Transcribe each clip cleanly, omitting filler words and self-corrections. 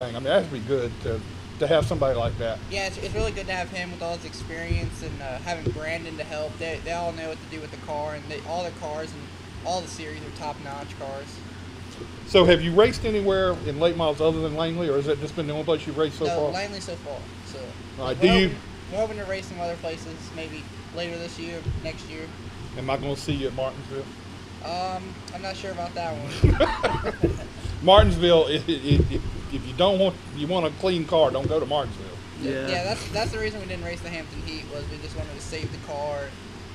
I mean, that has to be good to have somebody like that. Yeah, it's really good to have him with all his experience and having Brandon to help. They all know what to do with the car, and all their cars and all the series are top-notch cars. So have you raced anywhere in late models other than Langley, or has that just been the only place you've raced so far? No, Langley so far. So All right, we're hoping to race some other places, maybe later this year, next year. Am I going to see you at Martinsville? I'm not sure about that one. Martinsville, if you want a clean car, don't go to Martinsville. Yeah, that's the reason we didn't race the Hampton Heat, was we just wanted to save the car,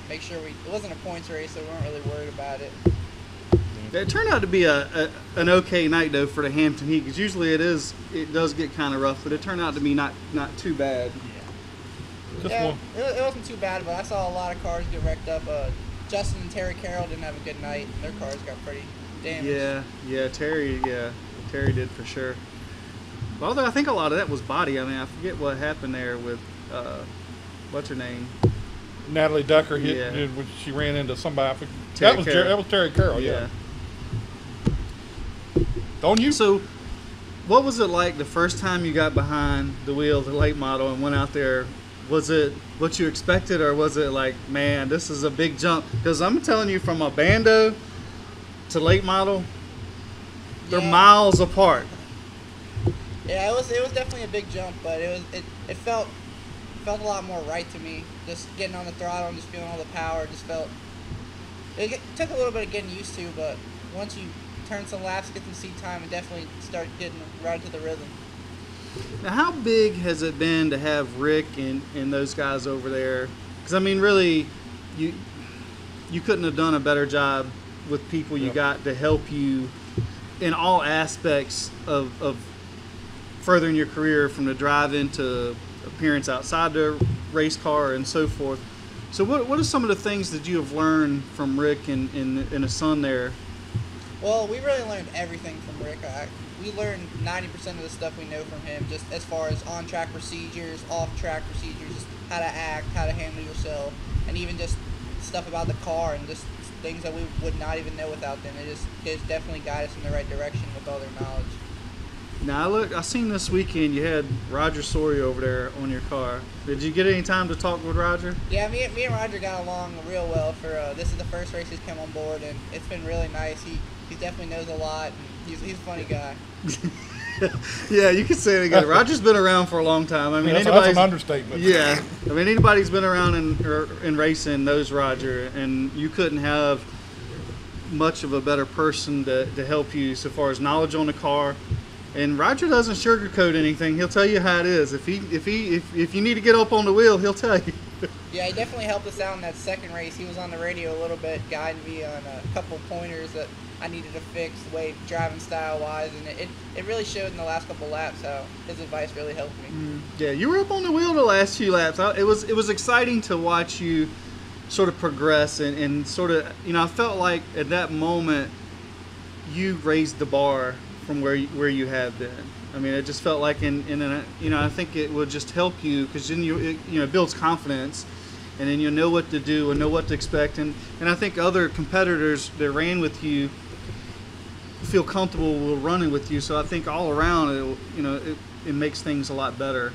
make sure it wasn't a points race, so we weren't really worried about it. It turned out to be an okay night though for the Hampton Heat, because usually it does get kind of rough, but it turned out to be not too bad. Yeah, it wasn't too bad, but I saw a lot of cars get wrecked up. Justin and Terry Carroll didn't have a good night. Their cars got pretty damaged. Terry did for sure. Although I think a lot of that was body. I mean, I forget what happened there with what's her name? Natalie Ducker when she ran into somebody. That was Terry Carroll. Yeah. Don't you? So, what was it like the first time you got behind the wheel of the late model and went out there? Was it what you expected, or was it like, man, this is a big jump? Because I'm telling you, from a Bando to late model, they're miles apart. Yeah, it was definitely a big jump, but it felt a lot more right to me. Just getting on the throttle and just feeling all the power. It took a little bit of getting used to, but once you turn some laps, get some seat time, and definitely start getting right into the rhythm. Now, how big has it been to have Rick and those guys over there? Because I mean, really, you couldn't have done a better job with people you got to help you in all aspects of furthering your career, from the drive-in to appearance outside the race car and so forth. So what are some of the things that you have learned from Rick and his son there? Well, we really learned everything from Rick. We learned 90% of the stuff we know from him, just as far as on-track procedures, off-track procedures, just how to act, how to handle yourself, and even just stuff about the car and just things that we would not even know without them. It just definitely guide us in the right direction with all their knowledge. Now, I seen this weekend you had Roger Sawyer over there on your car. Did you get any time to talk with Roger? Yeah, me and Roger got along real well. This is the first race he's come on board, and it's been really nice. He definitely knows a lot, and he's a funny guy. Yeah, you can say it again. Roger's been around for a long time. I mean, that's an understatement. Yeah, I mean, anybody's been around in racing knows Roger, and you couldn't have much of a better person to help you so far as knowledge on the car. And Roger doesn't sugarcoat anything. He'll tell you how it is. If you need to get up on the wheel, he'll tell you. Yeah, he definitely helped us out in that second race. He was on the radio a little bit, guiding me on a couple pointers that I needed to fix, the way driving style wise, and it really showed in the last couple laps how his advice really helped me. Yeah, you were up on the wheel the last few laps. It was exciting to watch you sort of progress and sort of, I felt like at that moment you raised the bar from where you have been. I mean, it just felt like I think it would just help you, because then it builds confidence, and then you know what to do and know what to expect, and I think other competitors that ran with you feel comfortable running with you. So I think all around it makes things a lot better.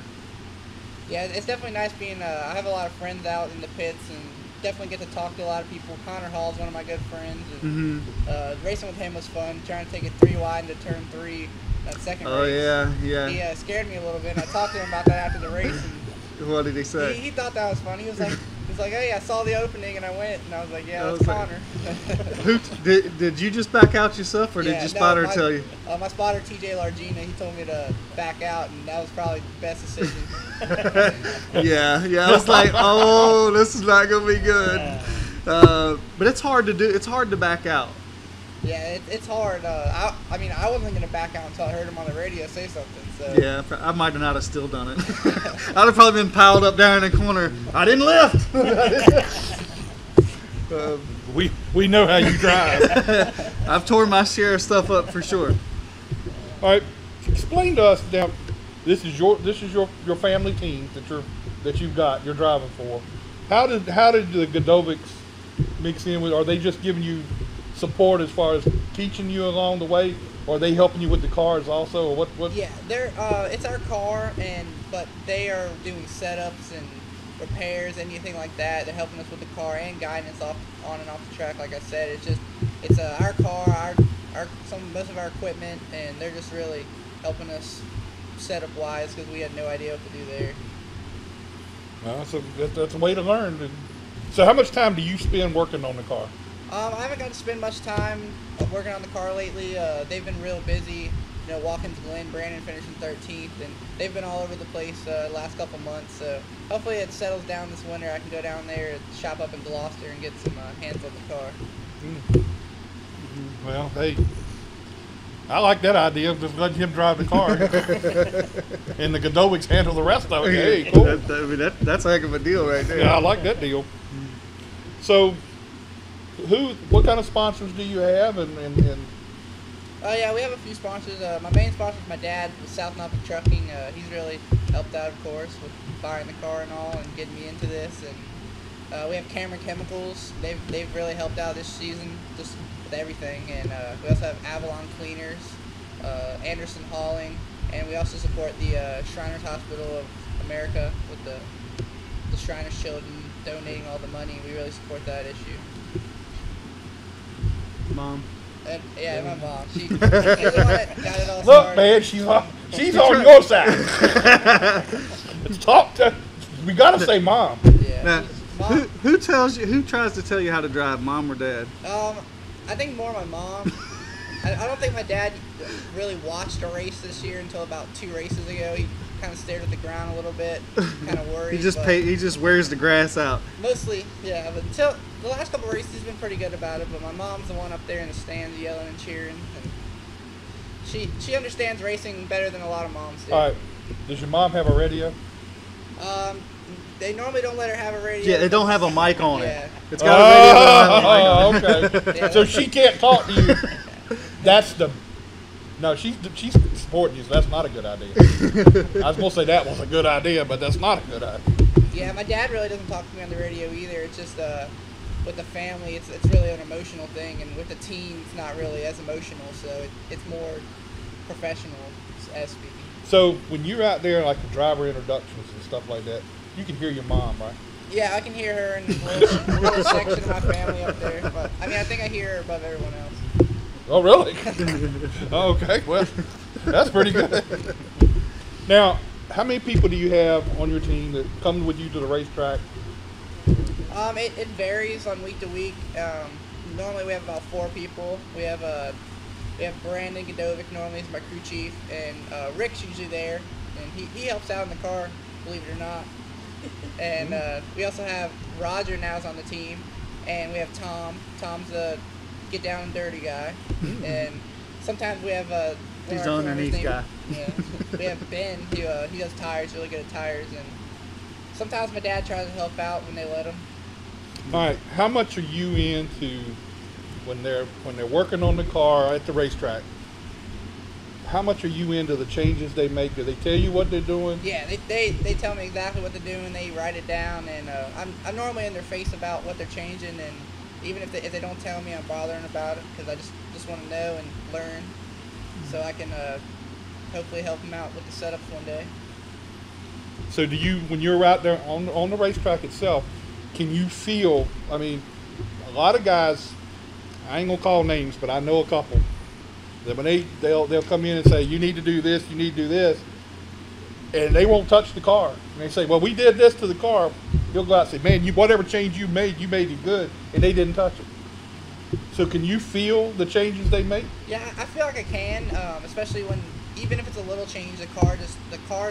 Yeah, it's definitely nice being. I have a lot of friends out in the pits, and definitely get to talk to a lot of people. Connor Hall's one of my good friends, and racing with him was fun. Trying to take it 3 wide into turn 3, that second race. Oh yeah. He scared me a little bit, and I talked to him about that after the race. And what did he say? He thought that was fun. He was like, hey, I saw the opening and I went, and I was like, yeah, that's Connor. Who did you just back out yourself, or did your spotter tell you? My spotter, TJ Largina, he told me to back out, and that was probably the best decision. Yeah, I was like, oh, this is not gonna be good. But it's hard to do. It's hard to back out. Yeah, it's hard. I wasn't gonna back out until I heard him on the radio say something. So. Yeah, I might not have still done it. I'd have probably been piled up down in the corner. I didn't lift. We know how you drive. I've torn my share of stuff up for sure. All right, explain to us now. This is your family team that you've got. You're driving for. How did the Godovics mix in with? Are they just giving you support as far as teaching you along the way, or are they helping you with the cars also, or what? Yeah, they're it's our car, but they are doing setups and repairs, anything like that. They're helping us with the car and guidance on and off the track. Like I said, it's our car, most of our equipment, and they're just really helping us setup wise because we had no idea what to do there. Well, so that's a way to learn. So how much time do you spend working on the car? I haven't got to spend much time working on the car lately. They've been real busy. You know, Watkins Glen, Brandon finishing 13th, and they've been all over the place last couple months. So hopefully it settles down this winter. I can go down there and shop up in Gloucester and get some hands on the car. Well, hey, I like that idea of just letting him drive the car, and the Godowics handle the rest of it. Hey, cool. That's a heck of a deal right there. Yeah, I like that deal. So, what kind of sponsors do you have, and Yeah, we have a few sponsors. My main sponsor is my dad with South Norfolk Trucking. He's really helped out, of course, with buying the car and all, and getting me into this. And we have Cameron Chemicals. They've really helped out this season, just with everything. And we also have Avalon Cleaners, Anderson Hauling, and we also support the Shriners Hospital of America with the Shriners children donating all the money. We really support that issue. Mom. And, yeah, my mom. She's the one that got it all look, started. man, she's on your side. We gotta say mom. Yeah. Now, Mom, who tries to tell you how to drive, mom or dad? I think more my mom. I don't think my dad really watched a race this year until about 2 races ago. He kind of stared at the ground a little bit, kind of worried. He just wears the grass out. Mostly, yeah. But until the last couple of races, he's been pretty good about it. But my mom's the one up there in the stands yelling and cheering. And she understands racing better than a lot of moms do. All right. Does your mom have a radio? They normally don't let her have a radio. Yeah, they don't have a mic on Yeah. it. It's got a radio, but don't have a mic on it. Okay. Yeah. So she can't talk to you. No, she's supporting you, so that's not a good idea. I was going to say that was a good idea, but that's not a good idea. Yeah, my dad really doesn't talk to me on the radio either. It's just with the family, it's really an emotional thing, and with the team, it's not really as emotional. So it's more professional, as speaking. So when you're out there, like the driver introductions and stuff like that, you can hear your mom, right? Yeah, I can hear her in a little section of my family up there. But I mean, I think I hear her above everyone else. Oh, really? Oh, okay, well, that's pretty good. Now, how many people do you have on your team that come with you to the racetrack? It varies on week to week. Normally we have about 4 people. We have Brandon Godovic normally is my crew chief, and Rick's usually there, and he helps out in the car, believe it or not. And we also have Roger now is on the team, and we have Tom. Tom's the get down and dirty guy, and sometimes we have He's the underneath guy. Yeah, we have Ben who he does tires, really good at tires, and sometimes my dad tries to help out when they let him. All right, how much are you into when they're working on the car at the racetrack? How much are you into the changes they make? Do they tell you what they're doing? Yeah, they tell me exactly what they're doing. They write it down, and I'm normally in their face about what they're changing, and even if they don't tell me, I'm bothering about it because I just want to know and learn, so I can hopefully help them out with the setups one day. So do you, when you're out there on the racetrack itself, can you feel, I mean, a lot of guys, I ain't gonna call names, but I know a couple, that when they'll come in and say, you need to do this, you need to do this, and they won't touch the car. And they say, well, we did this to the car. You'll go out and say, man, whatever change you made it good, and they didn't touch it. So can you feel the changes they make? Yeah, I feel like I can, especially when, even if it's a little change, the cars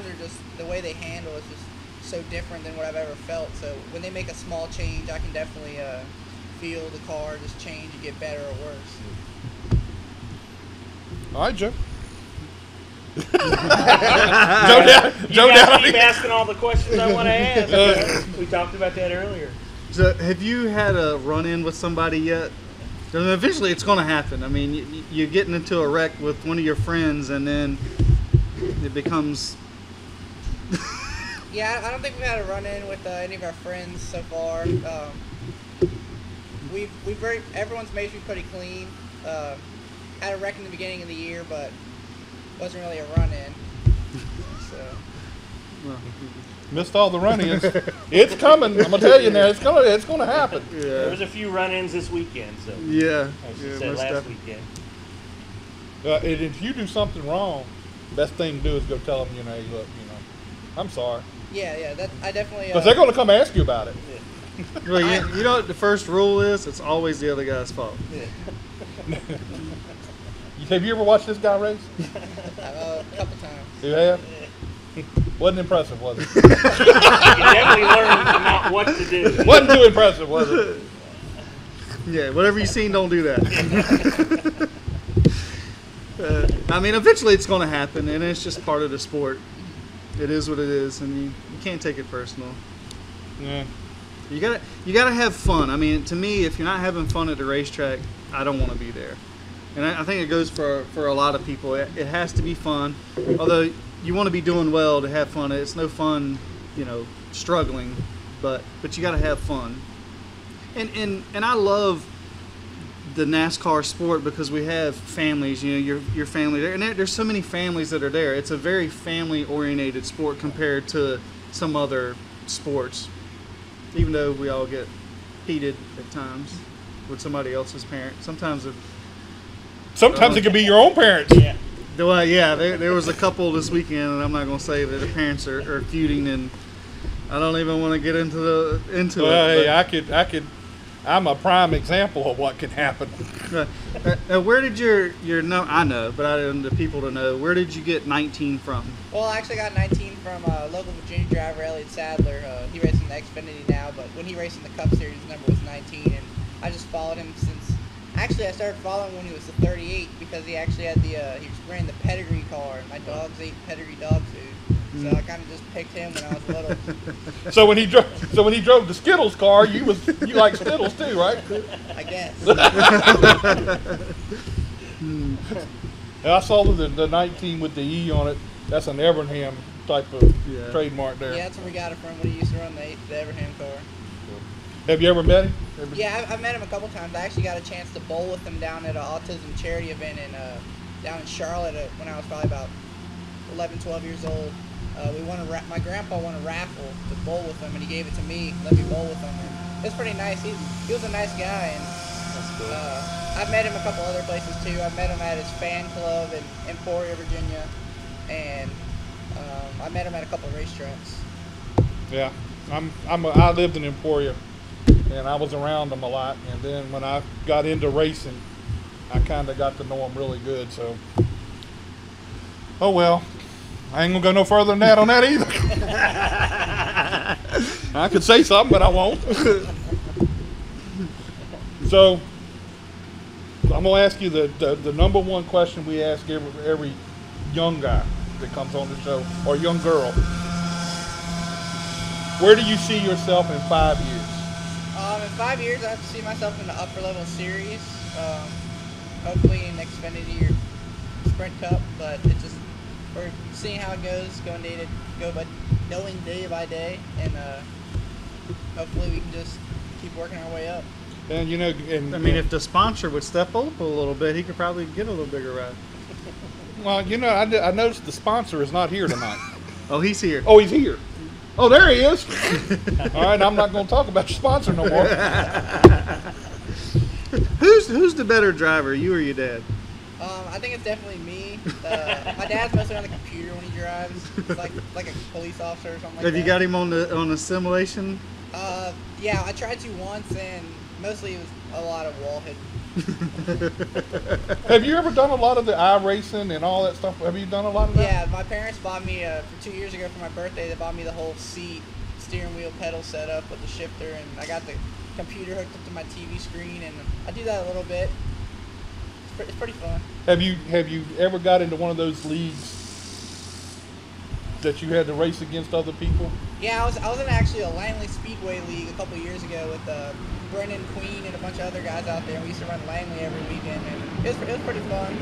are just, the way they handle is just so different than what I've ever felt. So when they make a small change, I can definitely feel the car just change and get better or worse. All right, Joe. You gotta keep asking all the questions I want to ask. We talked about that earlier. So have you had a run-in with somebody yet? I mean, eventually it's going to happen. I mean, you're getting into a wreck with one of your friends, and then it becomes... Yeah, I don't think we've had a run-in with any of our friends so far. everyone's made me pretty clean. Had a wreck in the beginning of the year, but wasn't really a run-in. So. Well, missed all the run-ins. It's coming. I'm gonna tell you now. It's gonna happen. yeah. There was a few run-ins this weekend, so Yeah. I should Yeah, say most last definitely. weekend. And if you do something wrong, best thing to do is go tell them, hey, look, I'm sorry, Yeah, that I definitely. because they're gonna come ask you about it. Well, you know what the first rule is? It's always the other guy's fault. Have you ever watched this guy race? A couple times. You have? Wasn't impressive, was it? You definitely learned not what to do. Wasn't too impressive, was it? Yeah, whatever you've seen, don't do that. I mean, eventually it's going to happen, and it's just part of the sport. It is what it is, and you can't take it personal. Yeah. You gotta have fun. I mean, to me, if you're not having fun at the racetrack, I don't want to be there. And I think it goes for a lot of people. It has to be fun. Although you want to be doing well to have fun. It's no fun, struggling, but you got to have fun. And I love the NASCAR sport because we have families. Your family there, and there's so many families that are there. It's a very family-oriented sport compared to some other sports. Even though we all get heated at times with somebody else's parent. Sometimes Sometimes it could be your own parents. Yeah. well, yeah, there was a couple this weekend, and I'm not going to say that the parents are feuding, and I don't even want to get into it. Hey, I'm a prime example of what can happen. Where did your no? I know, but I want the people to know. Where did you get 19 from? Well, I actually got 19 from a local Virginia driver, Elliott Sadler. He races in the Xfinity now, but when he raced in the Cup Series, his number was 19, and I just followed him since. Actually, I started following when he was the 38 because he actually had he was wearing the pedigree car, and my dogs ate pedigree dog food. So I kind of just picked him when I was little. So when he drove the Skittles car, you like Skittles too, right? I guess. I saw the 19 with the E on it. That's an Evernham type of trademark there. Yeah, that's where we got it from when he used to run the Evernham car. Have you ever met him? Yeah, I've met him a couple times. I actually got a chance to bowl with him down at an autism charity event down in Charlotte when I was probably about 11, 12 years old. My grandpa won a raffle to bowl with him, and he gave it to me, let me bowl with him. And it was pretty nice. He was a nice guy, and That's cool. I've met him a couple other places too. I met him at his fan club in Emporia, Virginia, and I met him at a couple of racetracks. Yeah, I lived in Emporia, and I was around him a lot. And then when I got into racing, I kind of got to know him really good. So, oh well, I ain't gonna go no further than that on that either. I could say something, but I won't. So, I'm gonna ask you the number one question we ask every young guy that comes on the show, or young girl. Where do you see yourself in 5 years? In 5 years, I have to see myself in the upper level series. Hopefully in Xfinity or Sprint Cup, but it's just we're seeing how it goes, going day by day, and hopefully we can just keep working our way up. And I mean, if the sponsor would step up a little bit, he could probably get a little bigger ride. well, I noticed the sponsor is not here tonight. Oh, he's here. Oh, he's here. Oh, there he is. All right, I'm not going to talk about your sponsor no more. Who's the better driver, you or your dad? I think it's definitely me. My dad's mostly on the computer when he drives. He's like a police officer or something like that. Have you got him on the simulation? Yeah, I tried to once, and mostly it was a lot of wall hitting. Have you ever done a lot of the iRacing and all that stuff? Have you done a lot of that? Yeah, my parents bought me, for 2 years ago for my birthday, they bought me the whole seat, steering wheel, pedal setup with the shifter, and I got the computer hooked up to my TV screen, and I do that a little bit. It's pretty fun. Have you ever got into one of those leagues that you had to race against other people? Yeah, I was in actually a Langley Speedway league a couple of years ago with Brennan Queen and a bunch of other guys out there. We used to run Langley every weekend, and it was pretty fun.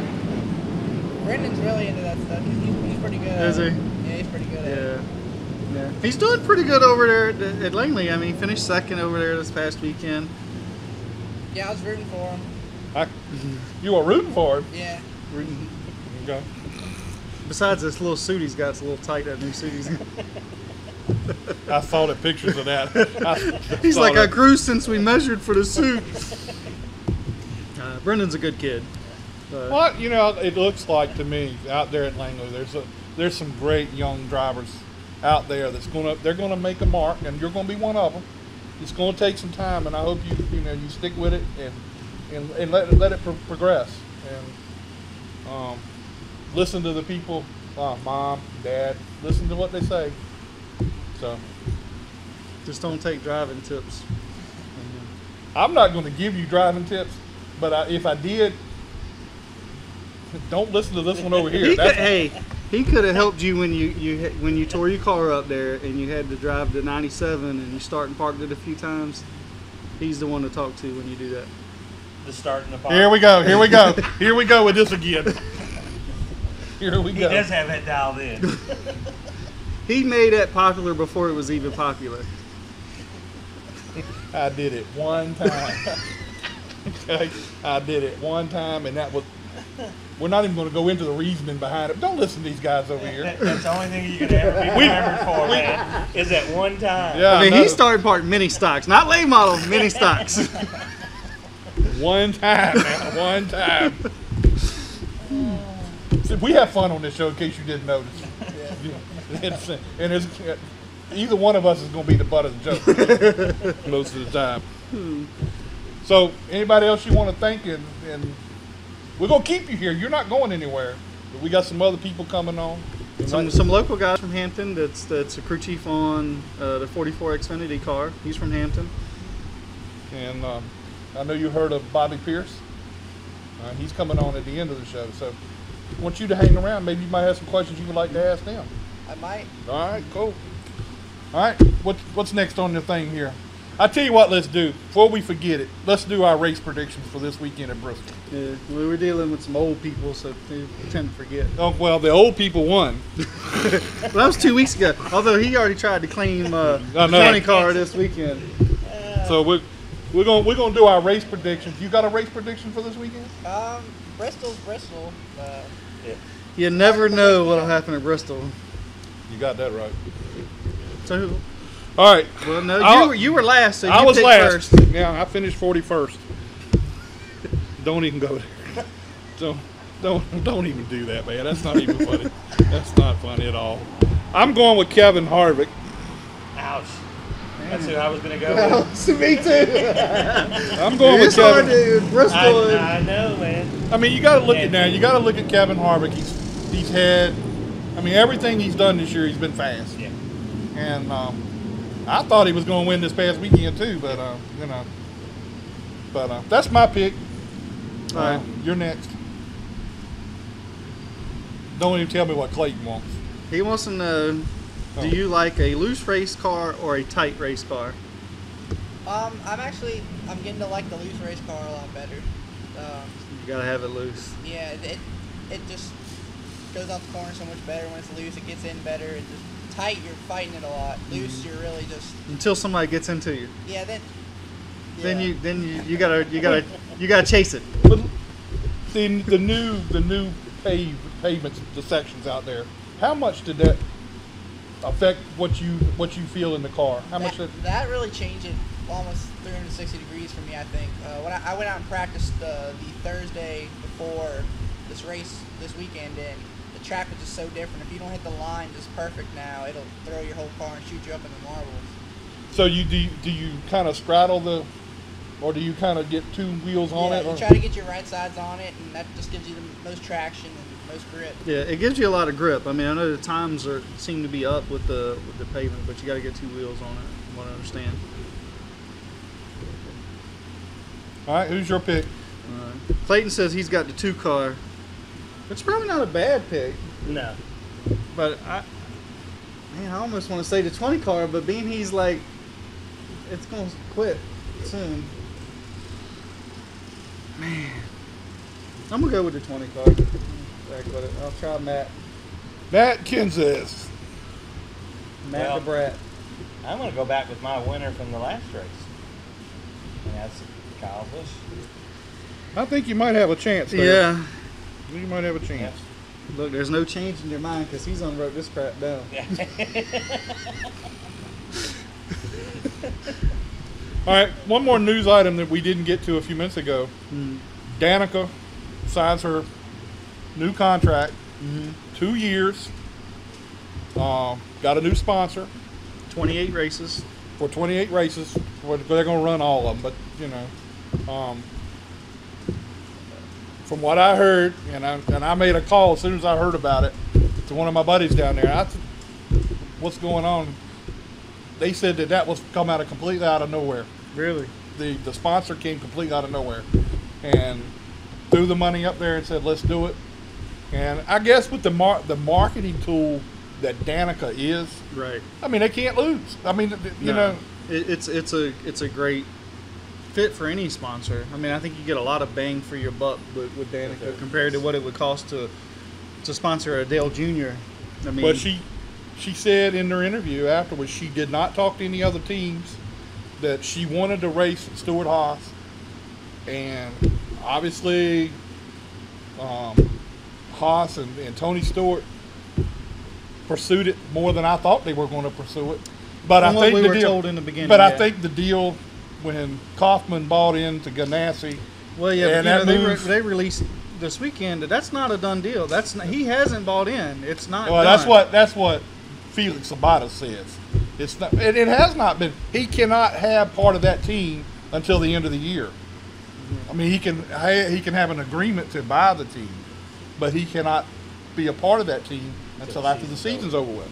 Brendan's really into that stuff. He's pretty good. Is he? Yeah, he's pretty good at it. Yeah. He's doing pretty good over there at Langley. I mean, he finished second over there this past weekend. Yeah, I was rooting for him. You were rooting for him? Yeah. Okay. Besides this little suit he's got, it's a little tight, that new suit he's got. I saw the pictures of that. He's like, I grew since we measured for the suit. Brendan's a good kid. Well, you know, it looks like to me out there at Langley, there's some great young drivers out there they're gonna make a mark, and you're gonna be one of them. It's gonna take some time, and I hope you stick with it and let it progress, and listen to the people, mom, dad, listen to what they say. So just don't take driving tips. I'm not going to give you driving tips, but if I did, don't listen to this one over here. He could have helped you when you tore your car up there and you had to drive to 97 and you start and parked it a few times. He's the one to talk to when you do that. The starting the park. Here we go. Here we go with this again. Here we go. He does have that dialed in. He made that popular before it was even popular. I did it one time. Okay, I did it one time, and that was. We're not even going to go into the reasoning behind it. Don't listen to these guys over here. That's the only thing you can ever be remembered for, man. Is that one time? Yeah, I mean, he started parking mini stocks, not late models, mini stocks. One time, man. One time. See, we have fun on this show, in case you didn't notice. And either one of us is going to be the butt of the joke most of the time. So, anybody else you want to thank? And we're going to keep you here. You're not going anywhere. But we got some other people coming on. Some local guys from Hampton that's a crew chief on the 44 Xfinity car. He's from Hampton. And I know you heard of Bobby Pierce. He's coming on at the end of the show. So, I want you to hang around. Maybe you might have some questions you would like to ask them. I might. All right, cool. All right, what's next on the thing here? I tell you what, let's do before we forget it. Let's do our race predictions for this weekend at Bristol. Yeah, we were dealing with some old people, so they tend to forget. Oh well, the old people won. Well, that was 2 weeks ago. Although he already tried to claim the 20 car this weekend. So we're gonna do our race predictions. You got a race prediction for this weekend? Bristol's Bristol. You never know what'll happen at Bristol. You got that right. So, all right. well, no, you were last, so you I was picked last. first. Yeah, I finished 41st. Don't even go there. Don't even do that, man. That's not even funny. That's not funny at all. I'm going with Kevin Harvick. Ouch. That's who I was going to go with. Me too. I'm going with Kevin. Dude, Bristol. I know, man. I mean, you got to look at now. You got to look at Kevin Harvick. He's had. I mean, everything he's done this year, he's been fast. Yeah. And I thought he was going to win this past weekend too, but that's my pick. All right. You're next. Don't even tell me what Clayton wants. He wants to know, do you like a loose race car or a tight race car? I'm getting to like the loose race car a lot better. You gotta have it loose. Yeah, it just goes out the corner so much better when it's loose. It gets in better. It's just tight, you're fighting it a lot. Loose, you're really just Until somebody gets into you. yeah. Then you gotta chase it. But the new pavements, the sections out there. How much did that affect what you feel in the car? How much that really changed it almost 360 degrees for me. I think when I went out and practiced the Thursday before this race this weekend, and the track was just so different. If you don't hit the line just perfect now, it'll throw your whole car and shoot you up in the marbles. So do you kind of straddle or do you kind of get two wheels on it? You try to get your right sides on it, and that just gives you the most traction and most grip. Yeah, it gives you a lot of grip. I mean, I know the times seem to be up with the pavement, but you got to get two wheels on it. From what I understand. All right, who's your pick? Clayton says he's got the 2 car. It's probably not a bad pick, No. but I almost want to say the 20 car, but being he's like, it's gonna quit soon. Man, I'm gonna go with the 20 car. Back with it. I'll try Matt. Matt Kenseth. Matt the Brat. I'm going to go back with my winner from the last race. And that's Childish. I think you might have a chance there. Yeah. You might have a chance. Look, there's no change in your mind because he's on wrote this crap down. All right, one more news item that we didn't get to a few minutes ago. Danica signs her new contract, 2 years. Got a new sponsor 28 races. for 28 races. Well, they're going to run all of them, but you know, from what I heard, and I made a call as soon as I heard about it to one of my buddies down there. I said, "What's going on?" They said that was come out of completely out of nowhere. Really? The sponsor came completely out of nowhere and threw the money up there and said, "Let's do it." And I guess with the marketing tool that Danica is, Right. I mean, they can't lose. I mean, you know, it's a great fit for any sponsor. I mean, I think you get a lot of bang for your buck with Danica compared to what it would cost to sponsor a Dale Jr. I mean, but she said in her interview afterwards she did not talk to any other teams, that she wanted to race at Stewart Haas, and obviously Haas and Tony Stewart pursued it more than I thought they were going to pursue it. But From I what think we the were deal, told in the beginning, But I yeah. think the deal when Kaufman bought into Ganassi, well, yeah, and but, you that know, moves- they released this weekend. That's not a done deal. He hasn't bought in. It's not. well, done. that's what Felix Sabato says. It's not. It has not been. He cannot have part of that team until the end of the year. I mean, he can have an agreement to buy the team, but he cannot be a part of that team until after the season's over with,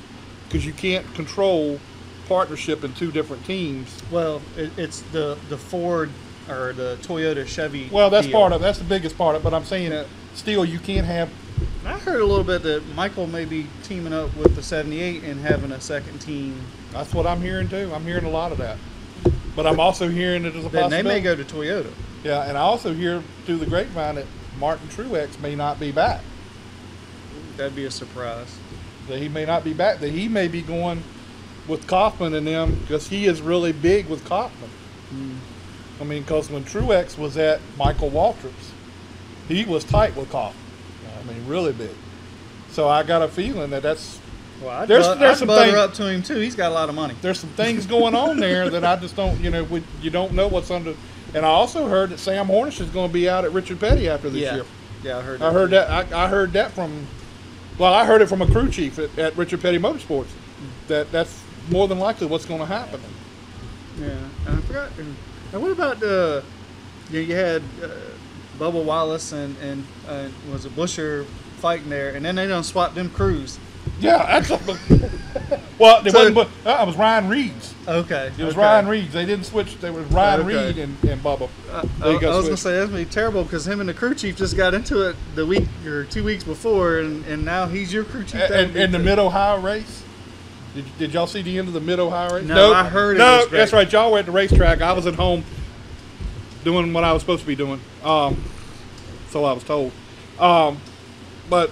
because you can't control partnership in two different teams. Well, it's the Ford or the Toyota Chevy. Well, that's deal. that's the biggest part of it. But I'm saying that still, you can't have. I heard a little bit that Michael may be teaming up with the 78 and having a second team. That's what I'm hearing too. I'm hearing a lot of that. But I'm also hearing that there's a Then possibility. they may go to Toyota. Yeah, and I also hear through the grapevine that Martin Truex may not be back. That'd be a surprise. That he may not be back. That he may be going with Kaufman and them, because he is really big with Kaufman. I mean, because when Truex was at Michael Waltrip's, he was tight with Kaufman. I mean, really big. So I got a feeling that's Well, I'd There's some butter things- up to him too. He's got a lot of money. there's some things going on there that I just don't, you don't know what's under. And I also heard that Sam Hornish is going to be out at Richard Petty after this year. Yeah, I heard. I heard that. I heard that from. Well, I heard it from a crew chief at Richard Petty Motorsports. That's more than likely what's going to happen. Yeah, and I forgot. And what about you had Bubba Wallace and was it Busher fighting there, and then they done swapped them crews. Yeah, that's. Well, it So- wasn't. It was Ryan Reed's. Okay, It was okay. Ryan Reed's. They didn't switch. They was Ryan Okay. Reed and Bubba. I They was got gonna switched. say that's gonna be terrible because him and the crew chief just got into it the week or 2 weeks before, and now he's your crew chief. And the Mid Ohio race. Did y'all see the end of the Mid Ohio race? No, I heard it No, was great. that's right. Y'all were at the racetrack. I was at home doing what I was supposed to be doing. So I was told. But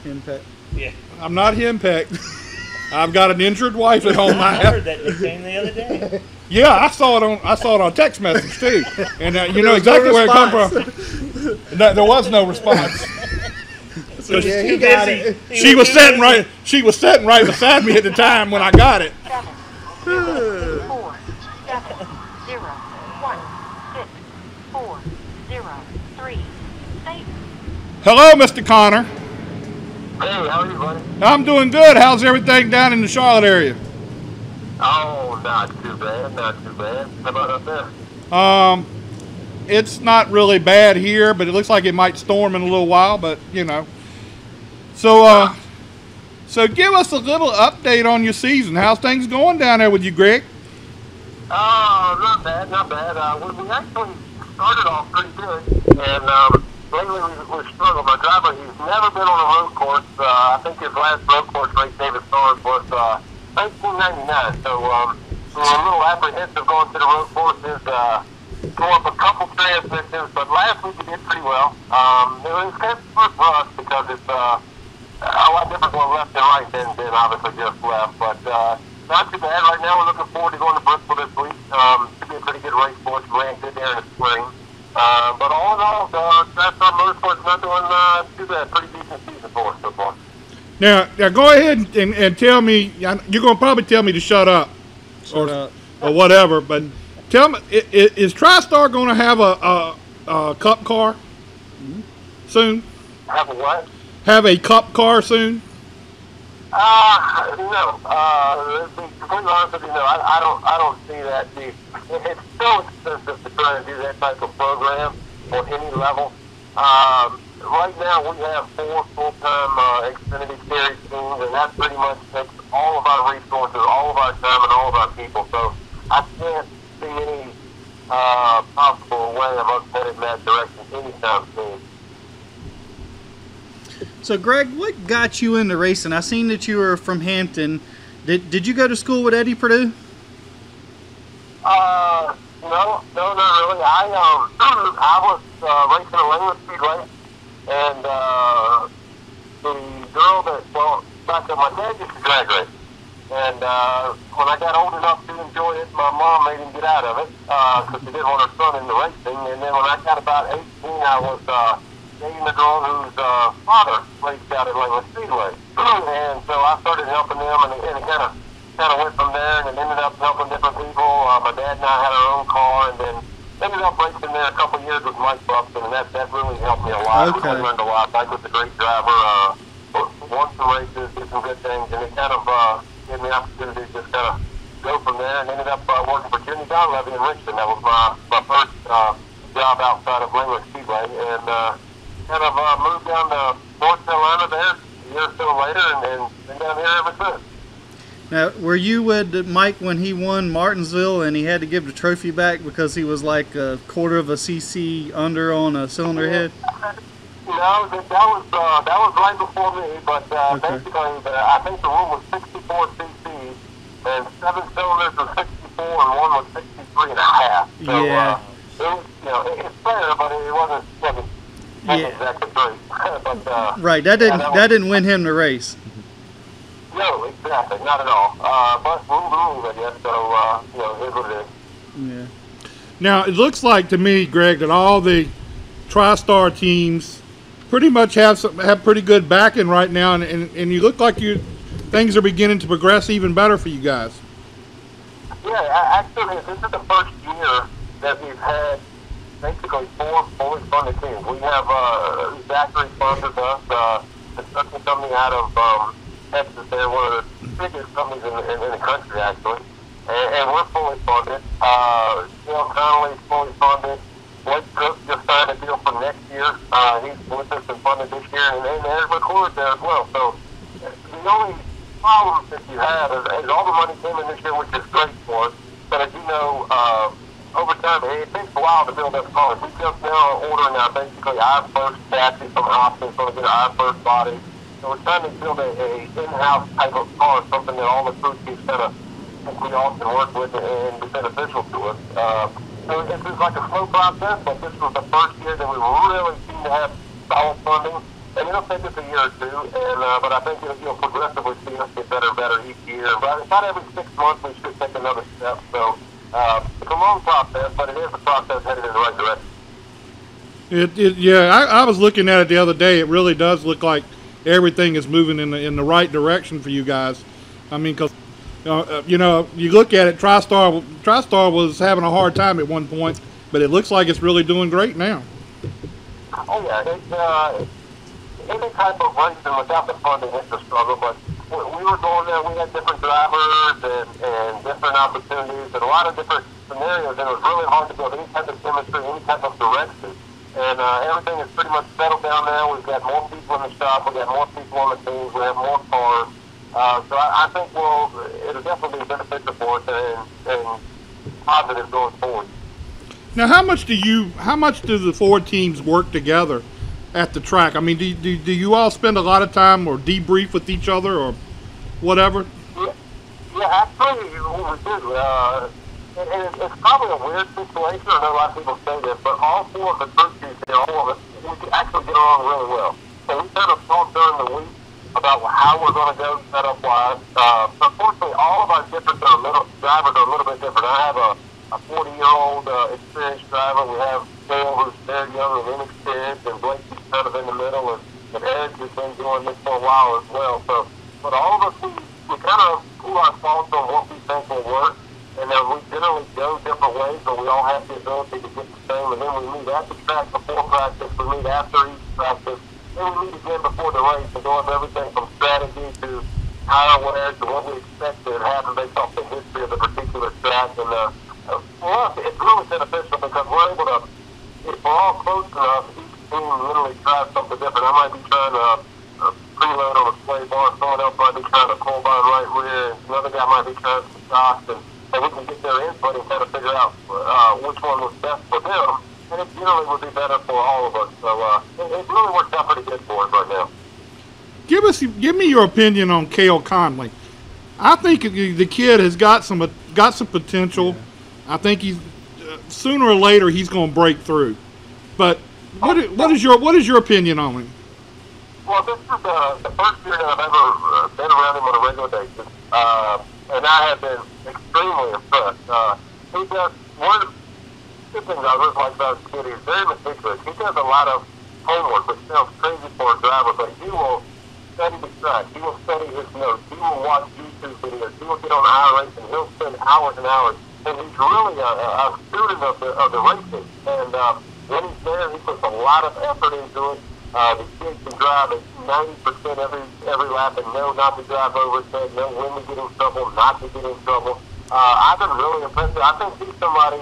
impact. Yeah. I'm not henpecked. I've got an injured wife at home. I heard that nickname the other day. Yeah, I saw it on text message too, and you know There was exactly no where it come response. from. No, there was no response. So yeah, he Too got busy. it. She was sitting right. She was sitting right beside me at the time when I got it. 7, 4, 7, 0, 1, 6, 4, 0, 3. State. Hello, Mr. Connor. Hey, how are you, buddy? I'm doing good. How's everything down in the Charlotte area? Oh, not too bad, not too bad. How about up there? It's not really bad here, but it looks like it might storm in a little while. But so give us a little update on your season. How's things going down there with you, Greg? Oh, not bad, not bad. We actually started off pretty good, and lately we've struggled. My driver, he's never been on a road course. I think his last road course race, David Starnes, was 1999. So we're a little apprehensive going to the road courses. Go up a couple transmissions, but last week we did pretty well. It was kind of for us because it's a lot different going left and right than obviously just left. But not too bad. Right now we're looking forward to going to Bristol this week. Should be a pretty good race for us. We ran good there in the spring. But all in all, Tri-Star Motorsports not doing too bad. Pretty decent season for us so far. Now go ahead and tell me. You're going to probably tell me to shut up, or whatever. But tell me, is Tri-Star going to have a cup car soon? Have a what? Have a cup car soon? No. To be completely honest with you, no. I don't see that. It's so expensive to try and do that type of program on any level. Right now, we have 4 full-time Xfinity Series teams, and that pretty much takes all of our resources, all of our time, and all of our people. So I can't see any possible way of us heading in that direction anytime soon. So, Greg, what got you into racing? I seen that you were from Hampton. Did you go to school with Eddie Perdue? No, not really. I was racing a Langley Speedway, and the girl back then, my dad used to drag race. And when I got old enough to enjoy it, my mom made him get out of it because she didn't want her son into racing. And then when I got about 18, I was dating a girl whose father raced out at Langley Speedway. And so I started helping them, and it kind of went from there, and it ended up helping different people. My dad and I had our own car, and then ended up racing there a couple of years with Mike Buxton, and that really helped me a lot. Okay. I learned a lot. Mike was a great driver, won some races, did some good things, and it kind of gave me the opportunity to just kind of go from there, and ended up working for Jimmy Donlevy in Richmond. That was my first job outside of Langley Speedway, and kind of moved down to North Carolina there a year or so later, and been down here ever since. Now, were you with Mike when he won Martinsville and he had to give the trophy back because he was like a quarter of a cc under on a cylinder head? No, that was right before me, but basically, I think the rule was 64 cc, and 7 cylinders was 64, and one was 63 and a half. So, Yeah. It's fair, but it wasn't exactly great. But, Right, that didn't win him the race. No, exactly, not at all. But rules, I guess. So, it is what it is. Yeah. Now, it looks like to me, Greg, that all the Tri-Star teams pretty much have pretty good backing right now, and you look like things are beginning to progress even better for you guys. Yeah, actually, this is the first year that we've had basically 4 fully funded teams. We have Zachary sponsors us, construction company out of Texas. They're one of the biggest companies in the country, actually. And we're fully funded. Neil Connolly's fully funded. Blake Cook just signed a deal for next year. He's with us and funded this year, and there's McClure there as well. So the only problem that you have is all the money came in this year, which is great for us. But as you know, over time, it takes a while to build up cars. We just now are ordering out basically our first chassis from Austin, so we get our first body. So we're trying to build a in-house type of car, something that all the crew chiefs kind of think we all can work with and be beneficial to us. So it's just like a slow process, but this was the first year that we really seem to have solid funding. And it'll take us a year or two, but I think you'll progressively see us get better and better each year. But about every 6 months, we should take another step. So it's a long process, but it is a process headed in the right direction. Yeah, I was looking at it the other day. It really does look like everything is moving in the right direction for you guys. I mean, because you look at it, Tri-Star was having a hard time at one point, but it looks like it's really doing great now. Oh yeah, any type of racing without the funding is a struggle. But we were going there, we had different drivers and different opportunities and a lot of different scenarios, and it was really hard to build any type of chemistry, any type of direction. And everything is pretty much settled down now. We've got more people in the shop. We've got more people on the teams. We have more cars. So I think it'll definitely be beneficial for us and positive going forward. Now, how much do the 4 teams work together at the track? I mean, do you all spend a lot of time or debrief with each other or whatever? Yeah, actually, we do. And it's probably a weird situation. I know a lot of people say this, but all 4 of the crew chiefs here, all of us, we actually get along really well. So we kind of talk during the week about how we're going to go setup-wise. Unfortunately, all of our drivers are a little bit different. I have a 40-year-old experienced driver. We have Dale Will, who's very young and inexperienced, and Blake's kind of in the middle, and Eric has been doing this for a while as well. So, but all of us, we kind of pull our thoughts on what we think will work, and then we generally go different ways, but we all have the ability to get the same, and then we meet at the track before practice, we meet after each practice, then we meet again before the race and go over everything from strategy to tire wear to what we expect to happen based off the history of the particular track. And for us, it's really beneficial because we're able to, if we're all close enough, each team literally tries something different. I might be trying to preload on a sway bar, someone else might be trying to pull by right rear, and another guy might be trying to stop, and we can get their input and kind of figure out which one was best for them, and it generally would be better for all of us. So it really works out pretty good for us right now. Give me your opinion on Cale Conley. I think the kid has got some potential. Yeah. I think he's sooner or later he's going to break through. But what is your opinion on him? Well, this is the first year that I've ever been around him on a regular basis, and I have been extremely impressed. He does two things I really like about this kid. He's very meticulous. He does a lot of homework, which sounds crazy for a driver, but he will study the track. He will study his notes. He will watch YouTube videos. He will get on iRacing, and he'll spend hours and hours. And he's really a student of the racing. And when he's there, he puts a lot of effort into it. The kid can drive at 90% every lap and know not to drive over his head, know when to get in trouble, not to get in trouble. I've been really impressed. I think he's somebody,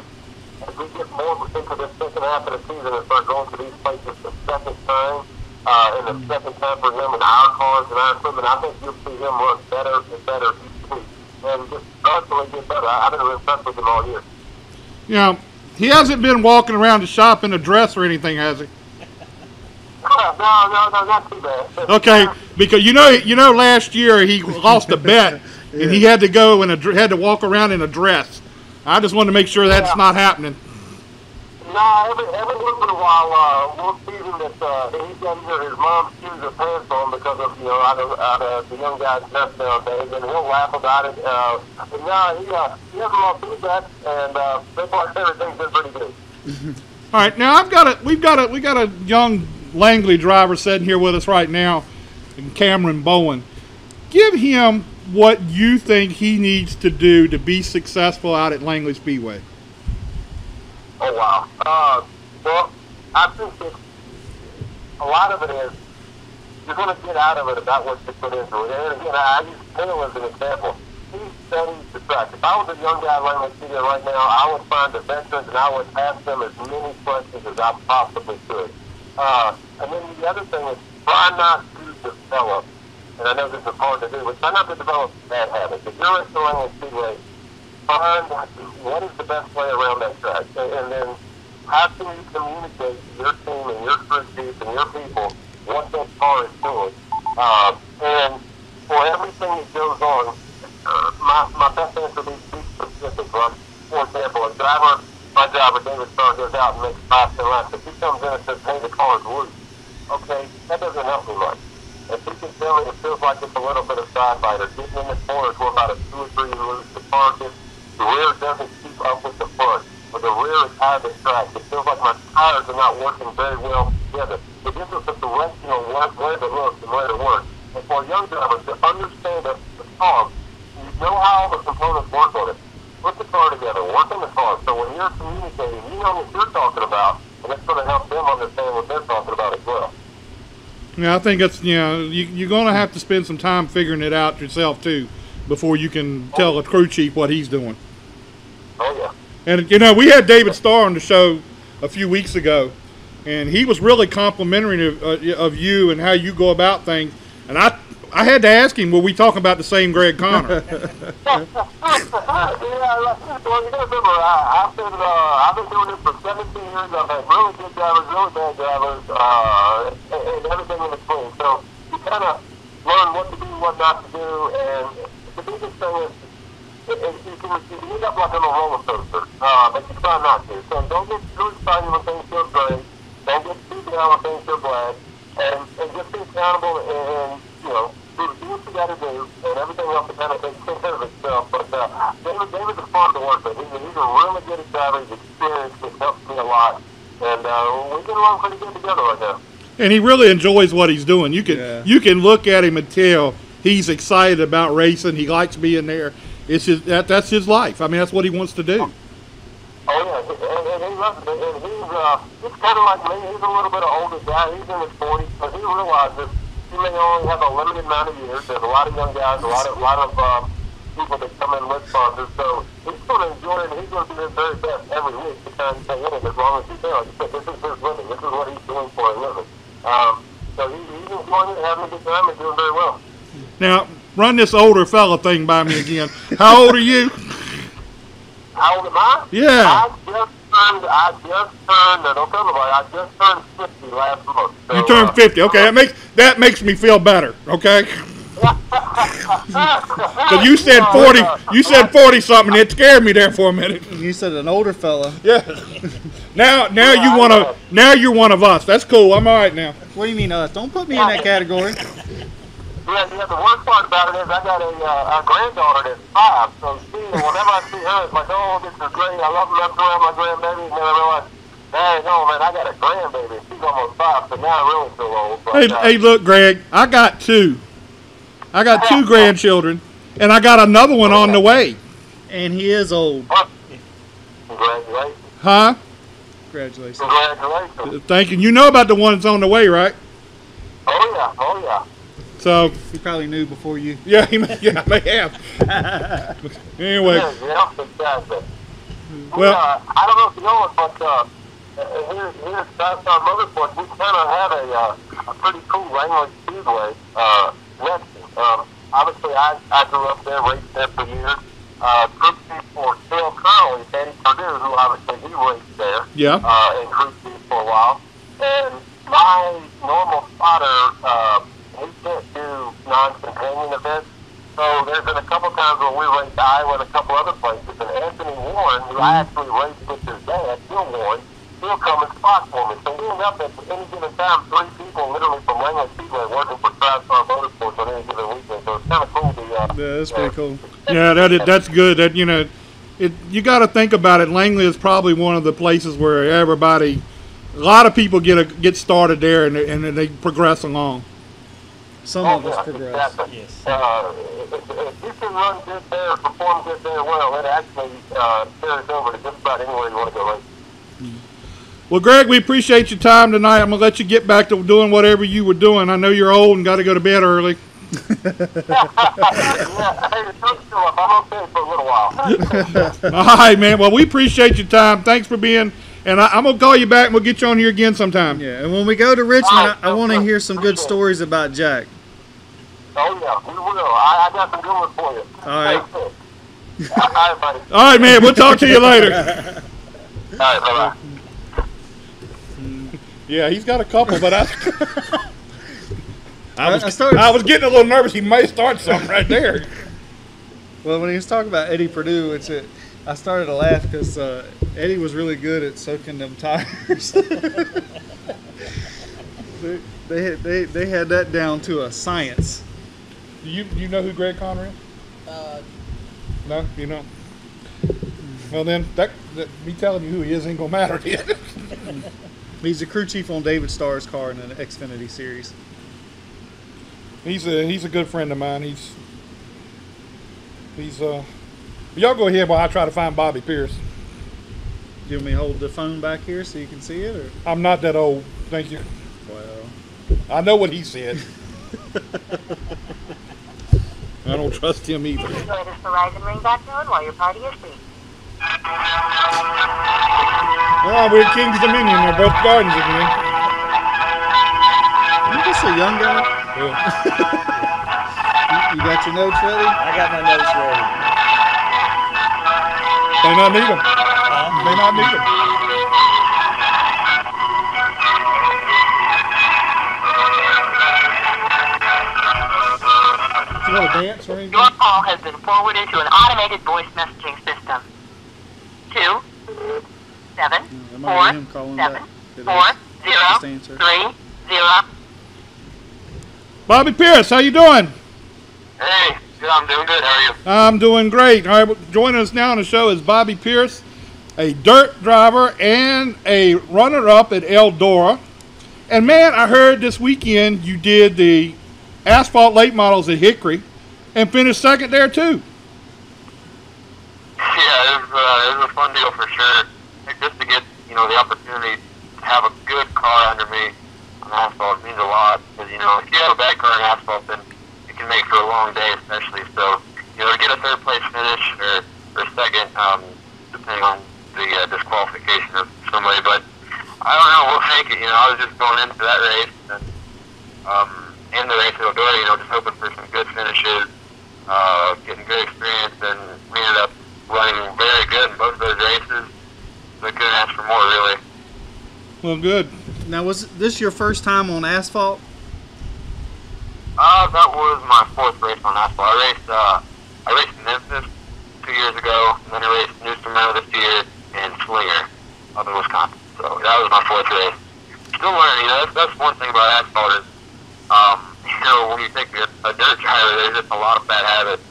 as we get more into the second half of the season and start going to these places the second time, and the second time for him in our cars and our equipment, I think you'll see him run better and better each week. And just constantly get better. I've been really impressed with him all year. You know, he hasn't been walking around the shop in a dress or anything, has he? No, not too bad. Okay, because you know, last year he lost a bet and he had to go had to walk around in a dress. I just wanted to make sure that's not happening. No, every once in a while, we'll see him that he's got either his mom's shoes or pants on because of out of the young guy's dress nowadays, and he'll laugh about it. But no, he hasn't lost any bets, and so far everything's been pretty good. All right, now we've got a young Langley driver sitting here with us right now, Cameron Bowen. Give him what you think he needs to do to be successful out at Langley Speedway. Oh, wow. Well, I think that a lot of it is you're going to get out of it about what you put into it. And again, I use Cale as an example. He studies the track. If I was a young guy like Langley right now, I would find the veterans and I would ask them as many questions as I possibly could. And then the other thing is try not to develop, and I know this is hard to do, but try not to develop bad habits. If you're at the Langley Speedway, find what is the best way around that track, and then how can you communicate to your team and your crew chief and your people what that car is doing. And for everything that goes on, my best answer would be specific. Like, for example, my driver, David Starr, goes out and makes 5-10 laps. If he comes in and says, hey, the car is loose, okay, that doesn't help me much. If he can tell me it feels like it's a little bit of side bite, or getting in the corners, we're about a 2 or 3 loose, the car gets, the rear doesn't keep up with the front, or the rear is out of the track. It feels like my tires are not working very well together. It gives us a direction on where to look and where to work. And for young drivers to understand the car, you know how all the components work on it. Put the car together, work on the car, so when you're communicating, you know what you're talking about, and it's going to help them understand what they're talking about as well. Yeah, I think it's, you're going to have to spend some time figuring it out yourself, too, before you can tell a crew chief what he's doing. Oh, yeah. And, we had David Starr on the show a few weeks ago, and he was really complimentary of you and how you go about things. And I had to ask him, were we talking about the same Greg Conner? Well, you got to remember, I've been doing this for 17 years. I've had really good drivers, really bad drivers, and everything in between. So you kind of learn what to do, what not to do, and the biggest thing is you can end up like on a roller coaster, but you try not to. So don't get too excited when things feel great. Don't get too down when things feel bad, and just be accountable and do what you got to do, and everything else will kind of take care of itself. But David's a fun to work with. He's a really good driver. He's experienced. It helps me a lot. And we get along pretty good together right now. And he really enjoys what he's doing. You can look at him and tell he's excited about racing. He likes being there. It's just, that's his life. I mean, that's what he wants to do. Oh yeah, and he loves it. And he's kind of like me. He's a little bit of older guy. He's in his 40s, but he realizes he may only have a limited amount of years. There's a lot of young guys, a lot of people that come in with sponsors. So he's going to enjoy it. And he's going to do his very best every week to try and stay in it as long as he's there. Like I said, this is his living. This is what he's doing for a living. So he's enjoying it, having a good time, and doing very well. Now, run this older fella thing by me again. How old are you? How old am I? Yeah. I just turned 50 last month. So, You turned 50. Okay, that makes me feel better. Okay. Because you said 40. You said 40 something. It scared me there for a minute. You said an older fella. Yeah. Now you're one of us. That's cool. I'm all right now. What do you mean us? Don't put me in that category. Yeah, the worst part about it is I got a granddaughter that's 5, so whenever I see her, it's like, oh, this is great, I love messing around my grandbaby, and then I realize, dang, no, man, I got a grandbaby, she's almost 5, so now I really feel old. But, Hey, look, Greg, I got two grandchildren, and I got another one on the way. And he is old. Congratulations. Huh? Congratulations. Congratulations. Thank you. You know about the one that's on the way, right? Oh, yeah. So He probably knew before you. yeah, I may have. Anyway, Yeah, exactly. Well, I don't know if you know it, but here at Tri-Star Motorsports, we kind of have a pretty cool Langley Speedway next to. Obviously, I grew up there, raced there for years. Crew chief for Phil Curley, Eddie Purdue, who obviously he raced there. Yeah. And crew chief for a while. And my normal spotter, he can't do non-companion events. So there's been a couple times when we raced Iowa and a couple other places. And Anthony Warren, who I actually raced with his dad, Bill Warren, he'll come and spot for me. So we end up at any given time, 3 people literally from Langley Speedway working for Tri-Star Motorsports on any given weekend. So it's kind of cool to Yeah, that's pretty cool. yeah, that's good. That you got to think about it. Langley is probably one of the places where a lot of people get started there and they progress along. Some of us progress. Exactly. Yes. If you can run good there, perform good there well, it actually carries over to just about anywhere you want to go race. Well, Greg, we appreciate your time tonight. I'm going to let you get back to doing whatever you were doing. I know you're old and got to go to bed early. Yeah, hey, the truck's still up. I'm okay for a little while. All right, man. Well, we appreciate your time. Thanks for being, and I'm going to call you back and we'll get you on here again sometime. Yeah, and when we go to Richmond, I want to hear some good stories about Jack. Oh, yeah, we will. I got some good ones for you. All right. All right, buddy. All right, man. We'll talk to you later. All right, bye-bye. Yeah, he's got a couple, but I was getting a little nervous. He may start something right there. Well, when he was talking about Eddie Purdue, I started to laugh because Eddie was really good at soaking them tires. they had that down to a science. Do you know who Greg Conner is? No, you know. Well, then that me telling you who he is ain't gonna matter yet. He's the crew chief on David Starr's car in an Xfinity series. He's a good friend of mine. Y'all go ahead while I try to find Bobby Pierce. You want me to hold the phone back here so you can see it, or? I'm not that old. Thank you. Well, I know what he said. I don't trust him either. Enjoy this Verizon ringback tone while your party is free. Oh, we're at King's Dominion. They're both gardens again. You're just a young guy. Yeah. You got your notes ready? I got my notes ready. May not need them. May not need them. You want to dance or anything? Your call has been forwarded to an automated voice messaging system. 2 7 That might be him calling 7 back. 4 Just 0 answer. 3 0. Bobby Pierce, how you doing? Hey, I'm doing good. How are you? I'm doing great. All right, joining us now on the show is Bobby Pierce, a dirt driver, and a runner-up at Eldora. And, man, I heard this weekend you did the asphalt late models at Hickory and finished second there, too. Yeah, it was a fun deal for sure. Just to get, the opportunity to have a good car under me on asphalt means a lot. Because, if you have a bad car on asphalt, then it can make for a long day, especially. So, to get a third place finish or second, depending on the disqualification of somebody. But I don't know, we'll take it. I was just going into that race and in the race at Eldora, just hoping for some good finishes, getting good experience, and we ended up running very good in both of those races. So I couldn't ask for more, really. Well, good. Now, was this your first time on asphalt? That was my fourth race on asphalt. I raced in Memphis 2 years ago, and then I raced New Smyrna this year and Slinger up in Wisconsin. So that was my fourth race. Still learning. That's one thing about asphalt is, when you take a dirt driver, there's just a lot of bad habits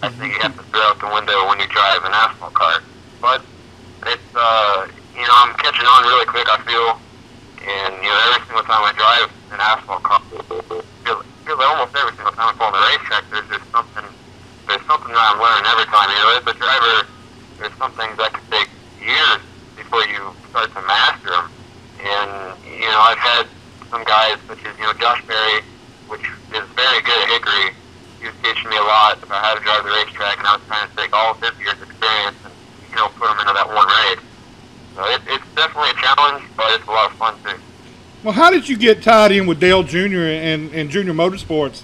I think you have to throw out the window when you drive an asphalt car. But it's, I'm catching on really quick, I feel. And, every single time I drive an asphalt car, feels like almost every single time I go on the racetrack, there's something that I'm learning every time. As a driver, there's some things that could take years before you start to master them. And, I've had some guys such as, Josh Berry, which is very good at Hickory. He was teaching me a lot about how to drive the racetrack, and I was trying to take all of his years' experience and, put them into that one race. So it's definitely a challenge, but it's a lot of fun, too. Well, how did you get tied in with Dale Jr. and Junior Motorsports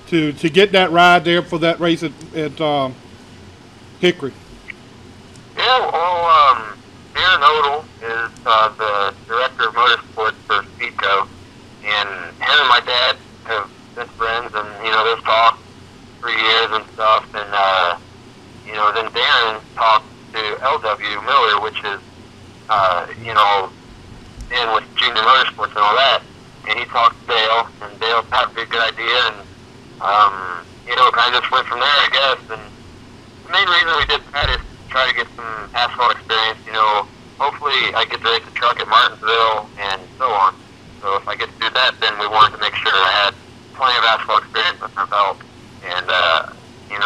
to get that ride there for that race at Hickory? Yeah, well, Darren Odell is the director of motorsports for Speedco, and him and my dad have been friends, and, they've talked for years and stuff, and, then Darren talked to L.W. Miller, which is, in with Junior Motorsports and all that, and he talked to Dale, and Dale had a good idea, and, kind of just went from there, I guess, and the main reason we did that is to try to get some asphalt experience, hopefully I get to race the truck at Martinsville, and so on. So if I get to do that, then we wanted to make sure I had plenty of asphalt experience with my belt, and,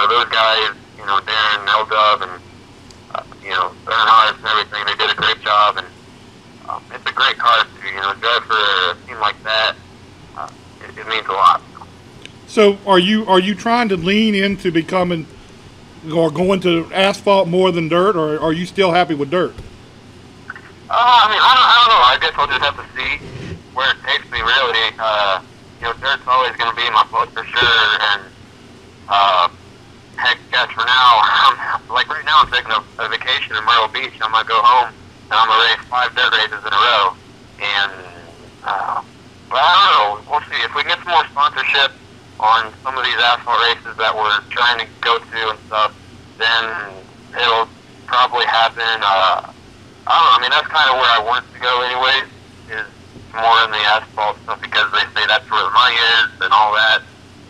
those guys, Darren, L-Dub, and, Bernhardt and everything, they did a great job, and it's a great car to, drive for a team like that. It means a lot. So are you trying to lean into becoming or going to asphalt more than dirt, or are you still happy with dirt? I don't know. I guess I'll just have to see where it takes me, really. Dirt's always going to be my blood for sure, and heck, guys, for now, right now I'm taking a vacation in Myrtle Beach. I'm going to go home, and I'm going to race 5 dirt races in a row. And, but I don't know. We'll see. If we get some more sponsorship on some of these asphalt races that we're trying to go to and stuff, then it'll probably happen. I don't know. That's kind of where I want to go anyways, is more in the asphalt stuff, because they say that's where the money is and all that.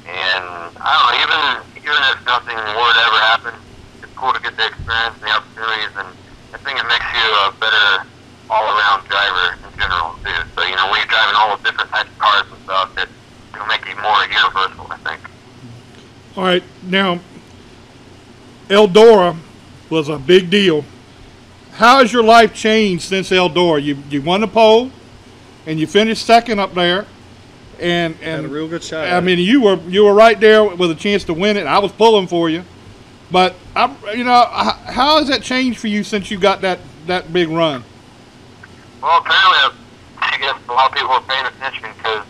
And I don't know, even if nothing were to ever happen, it's cool to get the experience and the opportunities, and I think it makes you a better all-around driver in general, too. So, when you're driving all the different types of cars and stuff, it'll make you more universal, I think. All right, now, Eldora was a big deal. How has your life changed since Eldora? You won the pole, and you finished second up there, and had a real good shot. You were right there with a chance to win it. I was pulling for you, but how has that changed for you since you got that big run? Well, apparently, I guess a lot of people are paying attention, because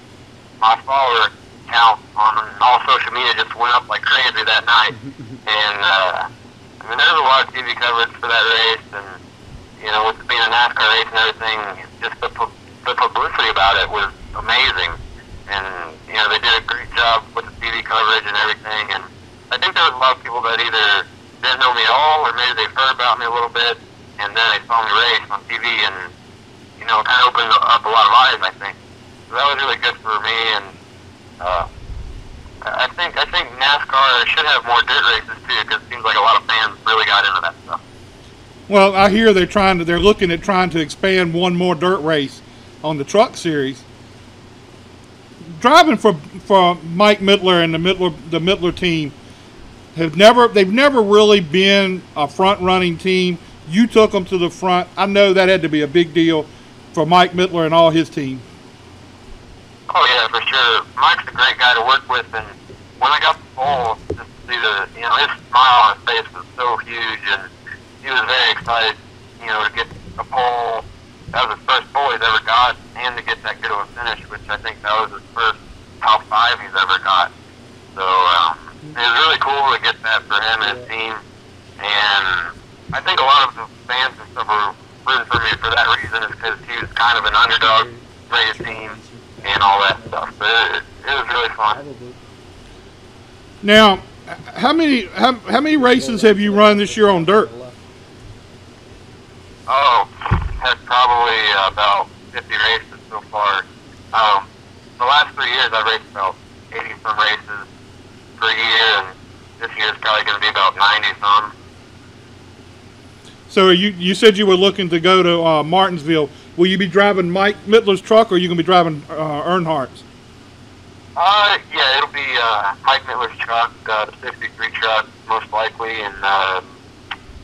my follower count on all social media just went up like crazy that night, and there's a lot of TV coverage for that race, and with it being a NASCAR race and everything, just the publicity about it was amazing. And, they did a great job with the TV coverage and everything. And I think there was a lot of people that either didn't know me at all, or maybe they've heard about me a little bit, and then they saw me race on TV, and, kind of opened up a lot of eyes, I think. So that was really good for me, and I think NASCAR should have more dirt races, too, because it seems like a lot of fans really got into that stuff. Well, I hear they're looking at trying to expand one more dirt race on the truck series. Driving for Mike Mittler and the Mittler team they've never really been a front running team. You took them to the front. I know that had to be a big deal for Mike Mittler and all his team. Oh yeah, for sure. Mike's a great guy to work with, and when I got the pole, just to see his smile on his face was so huge, and he was very excited, to get a pole. That was his first pole he's ever got, and to get that good of a finish, which I think that was his first top 5 he's ever got. So it was really cool to get that for him and his team, and I think a lot of the fans and stuff were rooting for me for that reason, is because he was kind of an underdog for his team and all that stuff. But it was really fun. Now, how many races have you run this year on dirt? Oh, that's probably about 50 races so far. The last 3 years I've raced about 80 some races per year, and this year's probably going to be about 90 some. So you said you were looking to go to Martinsville. Will you be driving Mike Mittler's truck, or are you going to be driving Earnhardt's? Yeah, it'll be Mike Mittler's truck, the 63 truck, most likely, and I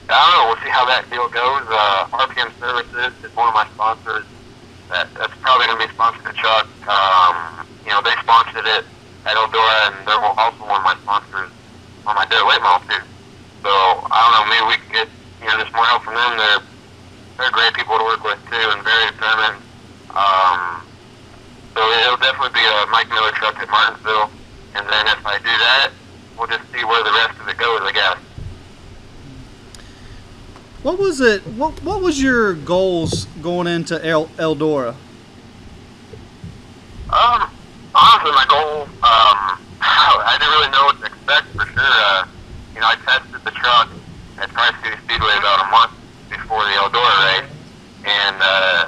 don't know, we'll see how that deal goes. RPM Services is one of my sponsors. That's probably going to be sponsoring the truck. They sponsored it at Eldora, and they're also one of my sponsors on my dirt late model too. So I don't know, maybe we can get just more help from them. They're great people to work with too, and very determined. So it'll definitely be a Mike Miller truck at Martinsville, and then if I do that, we'll just see where the rest of it goes, I guess. What was it? What was your goals going into Eldora? Honestly, my goal, I didn't really know what to expect for sure. I tested the truck at Tri-Star Speedway about a month before the Eldora race, and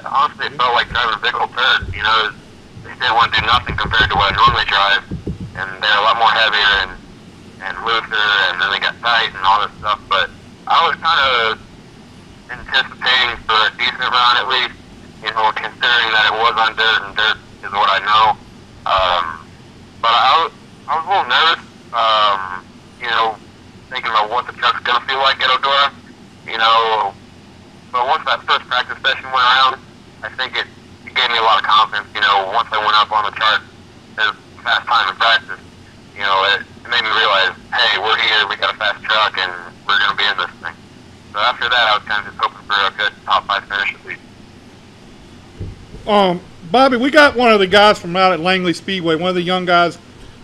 honestly, it felt like driving a big old turd. They didn't want to do nothing compared to what I normally drive, and they're a lot more heavier and looser, and then they got tight and all this stuff. But I was kind of anticipating for a decent run at least, considering that it was on dirt, and dirt is what I know. But I was a little nervous, thinking about what the truck's going to feel like at Eldora, But once that first practice session went around, I think it gave me a lot of confidence, once I went up on the chart at a fast time in practice, it made me realize, hey, we're here, we got a fast truck, and we're going to be in this thing. So after that, I was kind of just hoping for a good top 5 finish at least. Bobby, we got one of the guys from out at Langley Speedway, one of the young guys,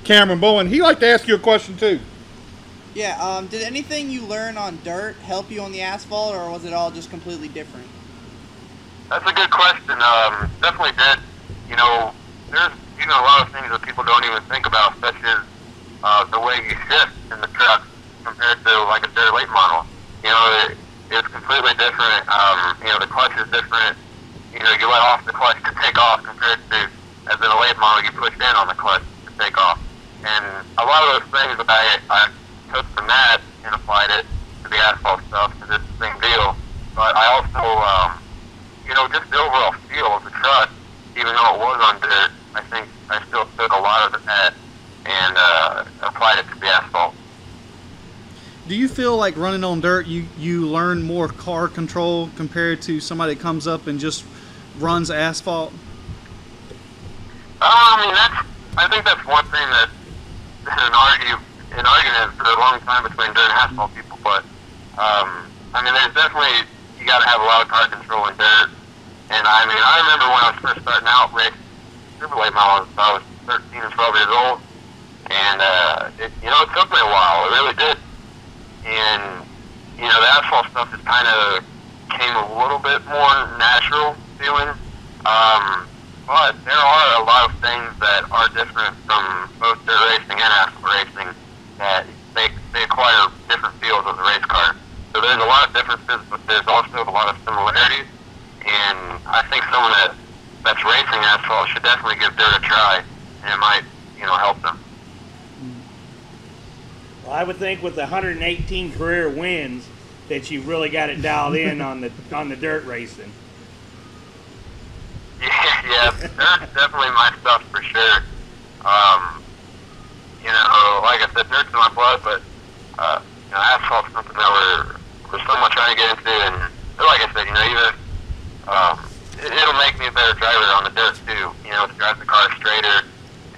Cameron Bowen. He'd like to ask you a question too. Yeah, did anything you learn on dirt help you on the asphalt, or was it all just completely different? That's a good question. Definitely did. There's a lot of things that people don't even think about, such as the way you shift in the truck compared to like a dirt late model. It's completely different. The clutch is different. You let off the clutch to take off compared to, as in a late model, you push in on the clutch to take off. And a lot of those things that I took from that and applied it to the asphalt stuff, because it's the same deal. But I also, just the overall feel of the truck, even though it was on dirt, I think I still took a lot of that and applied it to the asphalt. Do you feel like running on dirt, you learn more car control compared to somebody that comes up and just runs asphalt? I think that's one thing that an argument for a long time between dirt and asphalt people. But there's definitely, you got to have a lot of car control in dirt. And I remember when I was first starting out racing super late models, I was 13 and 12 years old, and it took me a while. It really did. And the asphalt stuff just kind of came a little bit more natural feeling. But there are a lot of things that are different from both dirt racing and asphalt racing, that they acquire different feels of the race car. So there's a lot of differences, but there's also a lot of similarities. And I think someone that's racing asphalt should definitely give dirt a try, and it might, help them. Well, I would think with 118 career wins, that you really got it dialed in on the dirt racing. Yeah, dirt's definitely my stuff for sure. You know, like I said, dirt's in my blood, but you know, asphalt's something that we're somewhat trying to get into, and like I said, you know, even it'll make me a better driver on the dirt too. You know, to drive the car straighter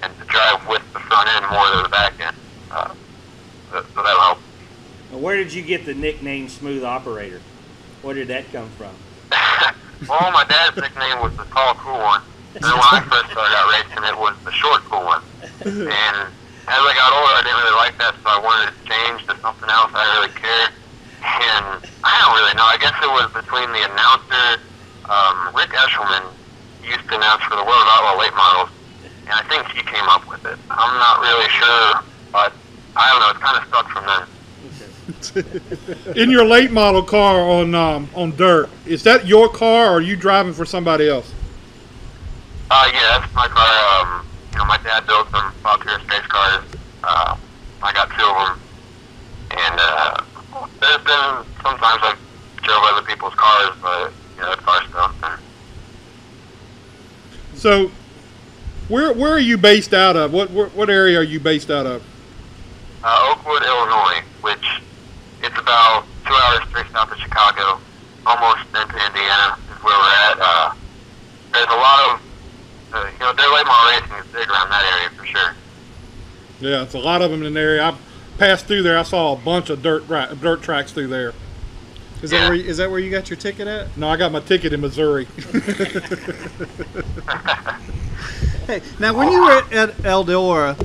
and to drive with the front end more than the back end. So that'll help. Where did you get the nickname Smooth Operator? Where did that come from? Well, my dad's nickname was the tall, cool one. And then when I first started out racing, it was the short, cool one. And as I got older, I didn't really like that, so I wanted to change to something else. I didn't really care. And I don't really know. I guess it was between the announcer, Rick Eshelman used to announce for the World of Outlaw late models, and I think he came up with it. I'm not really sure, but I don't know. It's kind of stuck from then. In your late model car on dirt, is that your car, or are you driving for somebody else? Yeah, that's my car. You know, my dad built some Bob Pierce race cars. I got 2 of them, and there's been sometimes I've drove other people's cars, but you know, it's our stuff. So, where are you based out of? What area are you based out of? Oakwood, Illinois, which it's about 2 hours straight south of Chicago, almost into Indiana is where we're at. There's a lot of, you know, their late model racing is big around that area for sure. Yeah, it's a lot of them in the area. I passed through there. I saw a bunch of dirt tracks through there. Is that where you got your ticket at? No, I got my ticket in Missouri. Hey, now when you were at Eldora,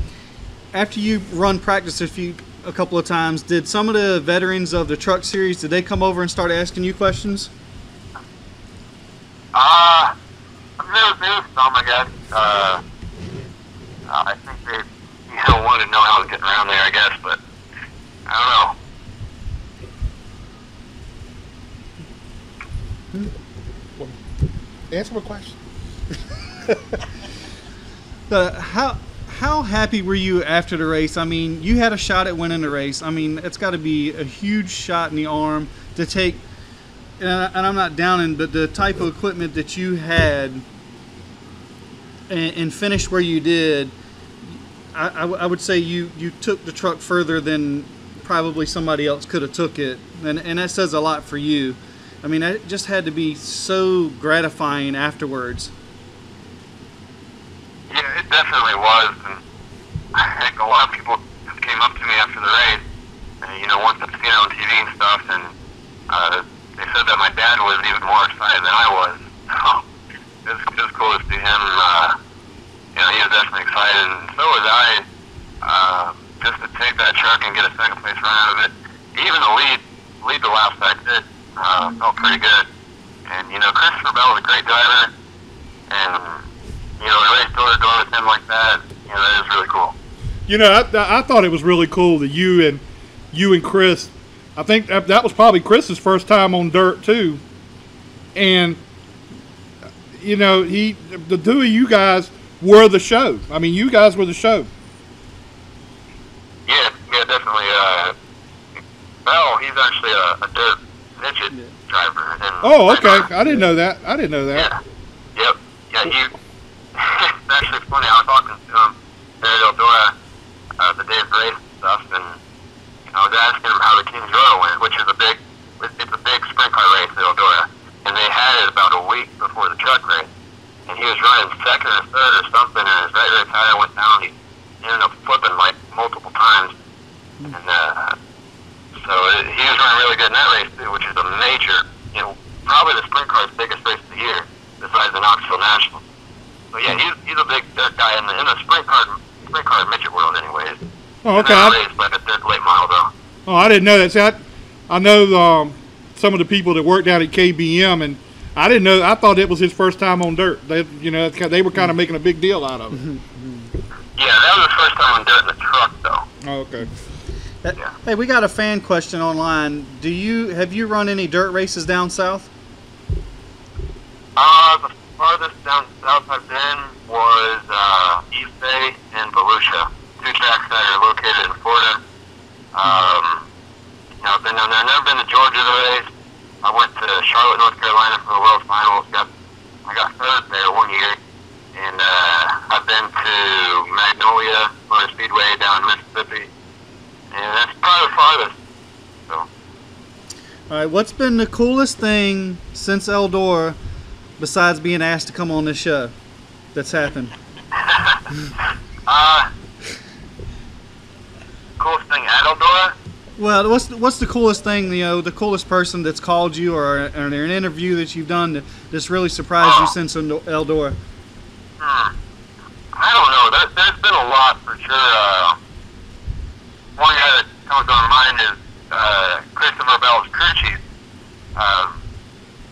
after you run practice a couple of times, did some of the veterans of the truck series, did they come over and start asking you questions? There's some, I guess. I think they, you know, wanted to know how I was getting around there, I guess, but I don't know. Answer my question. How happy were you after the race? I mean, you had a shot at winning the race. I mean, it's got to be a huge shot in the arm to take, and I'm not downing, but the type of equipment that you had and finish where you did, I would say you took the truck further than probably somebody else could have took it, and that says a lot for you. I mean, it just had to be so gratifying afterwards. Yeah, it definitely was, and I think a lot of people just came up to me after the race, and, you know, once I've seen it on TV and stuff, and they said that my dad was even more excited than I was. So it was cool to see him. You know, he was definitely excited, and so was I. Just to take that truck and get a second place run out of it, even to lead the laps I did, felt pretty good. And, you know, Christopher Bell was a great driver, and you know, to race door to door with him like that, you know, that is really cool. You know, I thought it was really cool that you and Chris, I think that was probably Chris's first time on dirt too. And, you know, the 2 of you guys were the show. I mean, you guys were the show. Yeah, definitely. Bell, he's actually a dirt midget driver. And oh, okay. I didn't know that. Yeah. Yep. Yeah, it's actually funny. I was talking to him there at Eldora the day of the race and stuff, and I was asking him how the King's Royal went, which is it's a big sprint car race at Eldora, and they had it about a week before the truck race, and he was running second or third or something, and his right rear tire went down. He ended up flipping like multiple times, and so he was running really good in that race too, which is a major, you know, probably the sprint car's biggest race of the year, besides the Knoxville National. So yeah, he's a big dirt guy in the sprint car midget world, anyways. Oh, okay. Raised by the dirt late model though. Oh, I didn't know that. See, I know some of the people that worked out at KBM, and I didn't know. I thought it was his first time on dirt. They were kind of making a big deal out of it. Yeah, that was his first time on dirt in the truck, though. Oh, okay. Yeah. Hey, we got a fan question online. Have you run any dirt races down south? The farthest down south I've been was East Bay and Volusia, 2 tracks that are located in Florida. You know, I've been down there. I've never been to Georgia though to Charlotte, North Carolina for the World Finals. I got third there one year. And I've been to Magnolia Motor Speedway down in Mississippi. And that's probably the farthest. So. All right, what's been the coolest thing since Eldora, besides being asked to come on this show, that's happened? Coolest thing at Eldora? Well, what's the coolest thing, the coolest person that's called you or an interview that you've done that's really surprised you since Eldora? I don't know. There's been a lot for sure. One guy that comes to my mind is Christopher Bell's crew chief.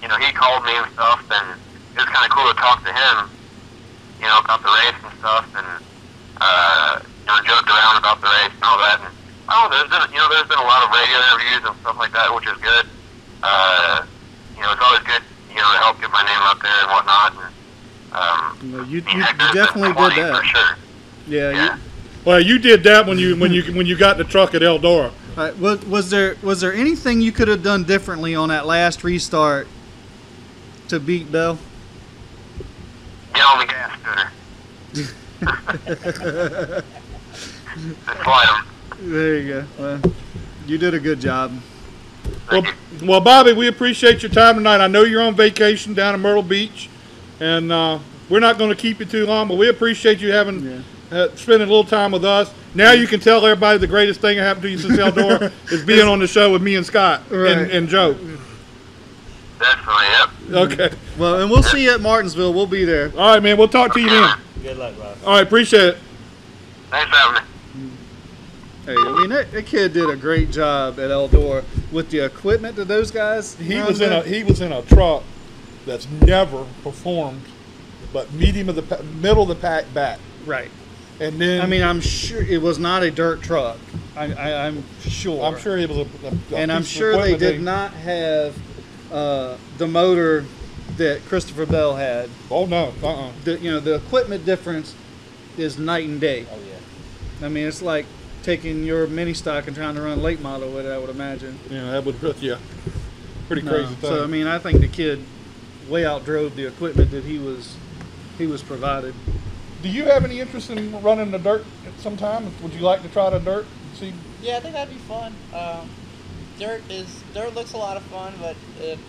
He called me and stuff, and it was kind of cool to talk to him, about the race and stuff, and joked around about the race and all that. And there's been a lot of radio interviews and stuff like that, which is good. It's always good, to help get my name out there and whatnot. And, you definitely did that. For sure. Yeah. Well, you did that when you got the truck at Eldora. All right, was there anything you could have done differently on that last restart to beat Bell? Get on the gas scooter. Just slide them. There you go. Well, you did a good job. Well, Bobby, we appreciate your time tonight. I know you're on vacation down in Myrtle Beach, and we're not going to keep you too long, but we appreciate you having spending a little time with us. Now you can tell everybody the greatest thing that happened to you since Eldora is being on the show with me and Scott and Joe. Definitely, yep. Okay. Well, and we'll see you at Martinsville. We'll be there. All right, man. We'll talk to you then. Good luck, Rob. All right, appreciate it. Thanks for having me. Hey, I mean that kid did a great job at Eldora with the equipment that those guys. He was in a truck that's never performed, but middle of the pack back. Right. And then I mean, I'm sure it was not a dirt truck. I'm sure. I'm sure it was and I'm sure they did not have the motor that Christopher Bell had. Oh no. The equipment difference is night and day. Oh yeah. I mean, it's like taking your mini stock and trying to run late model with it, I would imagine. Yeah, that would pretty crazy thing. So I mean, I think the kid way outdrove the equipment that he was provided. Do you have any interest in running the dirt at some time? Would you like to try the dirt? See? Yeah, I think that'd be fun. Dirt looks a lot of fun, but it's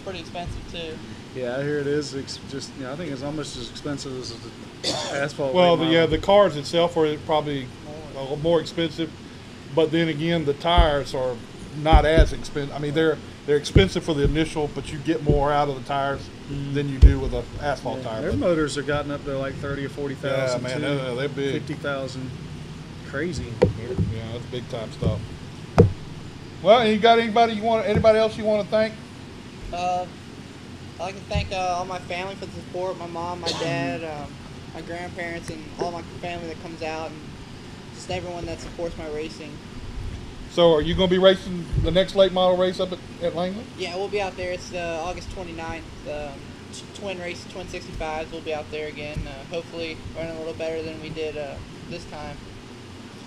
pretty expensive too. Yeah, I hear it is. It's just I think it's almost as expensive as the asphalt. Well, the cars itself are probably a little more expensive, but then again, the tires are not as expensive. I mean, they're expensive for the initial, but you get more out of the tires than you do with an asphalt tire. Their motors are gotten up to like 30 or 40,000. Yeah, man, they're big. 50,000. Crazy. Yeah, that's big time stuff. Well, you got anybody else you want to thank? I'd like to thank all my family for the support. My mom, my dad, my grandparents, and all my family that comes out, and just everyone that supports my racing. So are you going to be racing the next late model race up at Langley? Yeah, we'll be out there. It's August 29th. Twin 65s. We'll be out there again. Hopefully running a little better than we did this time.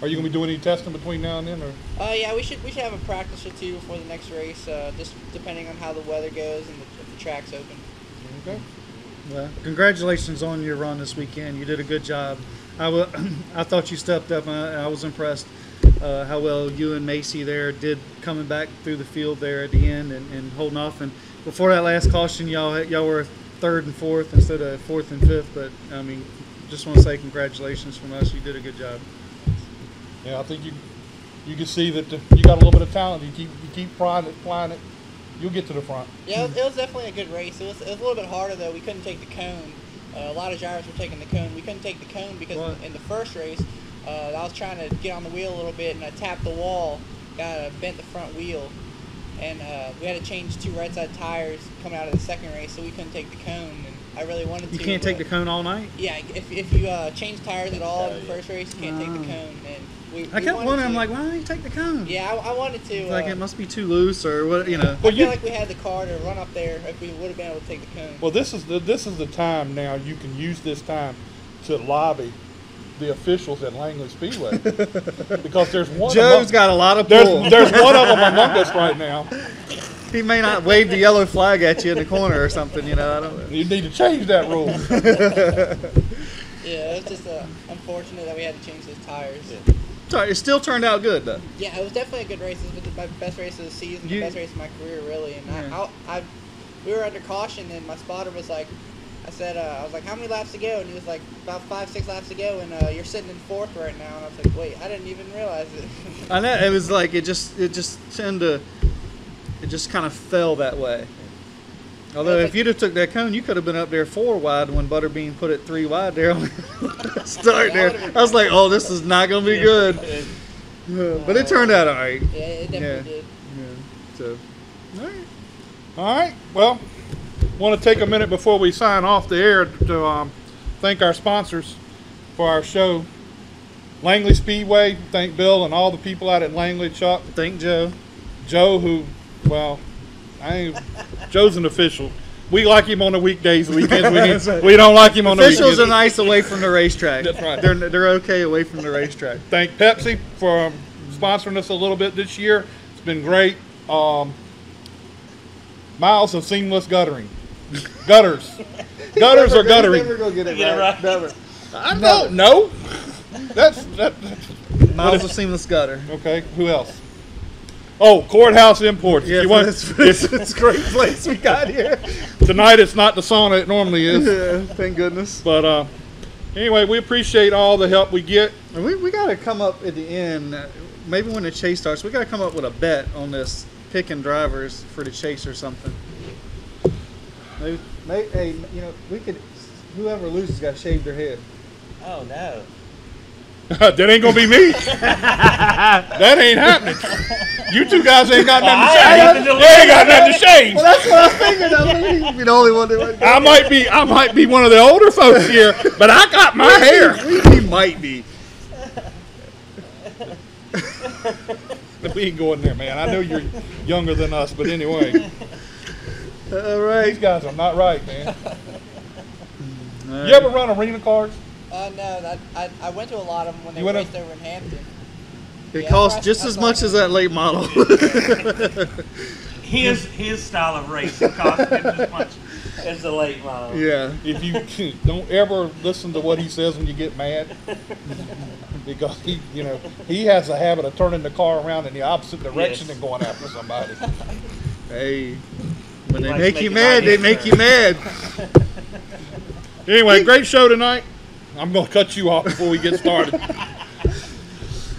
Are you going to be doing any testing between now and then? Or? Yeah, we should have a practice or two before the next race, just depending on how the weather goes and if the track's open. Okay. Well, congratulations on your run this weekend. You did a good job. I thought you stepped up. I was impressed how well you and Macy there did coming back through the field there at the end and holding off. And before that last caution, y'all were third and fourth instead of fourth and fifth. But I mean, just want to say congratulations from us. You did a good job. Yeah, I think you can see that you got a little bit of talent. You keep flying it, you'll get to the front. Yeah, it was definitely a good race. It was a little bit harder though. We couldn't take the cone. A lot of drivers were taking the cone. We couldn't take the cone because in the first race, I was trying to get on the wheel a little bit and I tapped the wall, bent the front wheel, and we had to change 2 right side tires coming out of the second race, so we couldn't take the cone. And I really wanted to. You can't take the cone all night? Yeah, if you change tires at all in the first race, you can't take the cone. And I kept wondering, I'm like, why don't you take the cone? Yeah, I wanted to. Like it must be too loose or what, you know. I feel like we had the car to run up there if we would have been able to take the cone. Well, this is the time now. You can use this time to lobby the officials at Langley Speedway because there's one. Joe's got a lot of pull. There's one of them among us right now. He may not wave the yellow flag at you in the corner or something, you know. I don't know. You need to change that rule. Yeah, it was just unfortunate that we had to change those tires. It still turned out good, though. Yeah, it was definitely a good race. It was my best race of the season, the best race of my career, really. And we were under caution, and my spotter was like, I was like, how many laps to go? And he was like, about 5-6 laps to go, and you're sitting in 4th right now. And I was like, wait, I didn't even realize it. I know, it was like, it just kind of fell that way. Although if you'd have took that cone, you could have been up there 4 wide when Butterbean put it 3 wide there on the start there. I was like, oh, this is not going to be good. But it turned out all right. Yeah, it definitely did. Yeah. So, all right. All right. Well, want to take a minute before we sign off the air to thank our sponsors for our show. Langley Speedway, thank Bill and all the people out at Langley. Chuck, Thank Joe. Joe, who, well, Joe's an official. We like him on the weekdays, weekends. We don't like him on the weekends. Officials are nice away from the racetrack. That's right. They're okay away from the racetrack. Thank Pepsi for sponsoring us a little bit this year. It's been great. Miles of seamless guttering. Gutters or guttering? Never gonna get it Get it right. right. Never. I don't know. That's Miles of seamless gutter. okay. Who else? Oh, Courthouse Imports. Yeah, You want- it's a great place we got here. tonight it's not the sauna it normally is. Yeah, thank goodness. But anyway, we appreciate all the help we get. We got to come up at the end, maybe when the chase starts, we got to come up with a bet on this picking drivers for the chase or something. Maybe hey, you know, we could, whoever loses got to shave their head. Oh, no. That ain't gonna be me. That ain't happening. You two guys ain't got nothing to shave. They ain't got nothing to shave. Well, that's what I figured. I mean, you'd be the only one that would. I might be one of the older folks here, but I got my hair. We might be. We ain't going there, man. I know you're younger than us, but anyway, All right. these guys are not right, man. All right. You ever run arena cars? No, I went to a lot of them when they You went raced over in Hampton. It Yeah, costs I just as thought- much as that late model. His style of racing costs just as much as the late model. Yeah. If you don't ever listen to what he says when you get mad, because he has a habit of turning the car around in the opposite direction Yes. and going after somebody. Hey, when they Likes make you making mad, they ideas make turn. you mad. Anyway, great show tonight. I'm going to cut you off before we get started.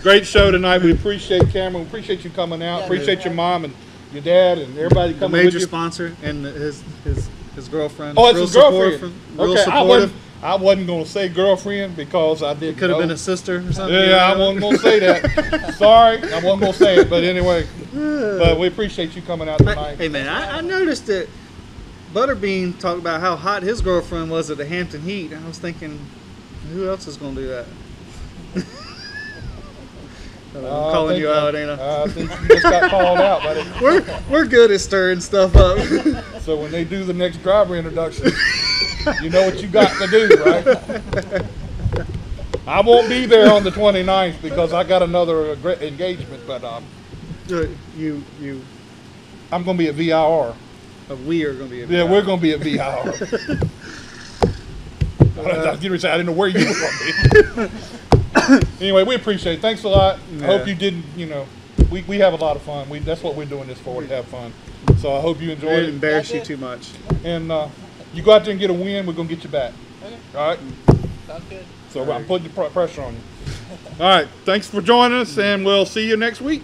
Great show tonight. We appreciate Cameron. We appreciate you coming out. Yeah, Appreciate no your mom and your dad and everybody The coming with major you. sponsor and his girlfriend. Oh, it's real his girlfriend. supportive. Real Okay, supportive. I wasn't going to say girlfriend because I didn't It could have know. been a sister or something. Yeah, I wasn't going to say that. Sorry, I wasn't going to say it. But anyway, but we appreciate you coming out tonight. Hey man, I noticed that Butterbean talked about how hot his girlfriend was at the Hampton Heat. I was thinking, who else is going to do that? I'm calling you out, ain't I? I think you just got called out, buddy. We're good at stirring stuff up. So when they do the next driver introduction, you know what you got to do, right? I won't be there on the 29th because I got another engagement, but you, I'm going to be at VIR. we are going to be. Yeah, we're going to be at VIR. I didn't know where you were going to be. Anyway, we appreciate it. Thanks a lot. Yeah. I hope you didn't, we have a lot of fun. That's what we're doing this for, to have fun. So I hope you I enjoyed didn't it. embarrass you too much. And you go out there and get a win, we're going to get you back. Okay, All right? sounds good. So I'm putting the pressure on you. All right. Thanks for joining us, and we'll see you next week.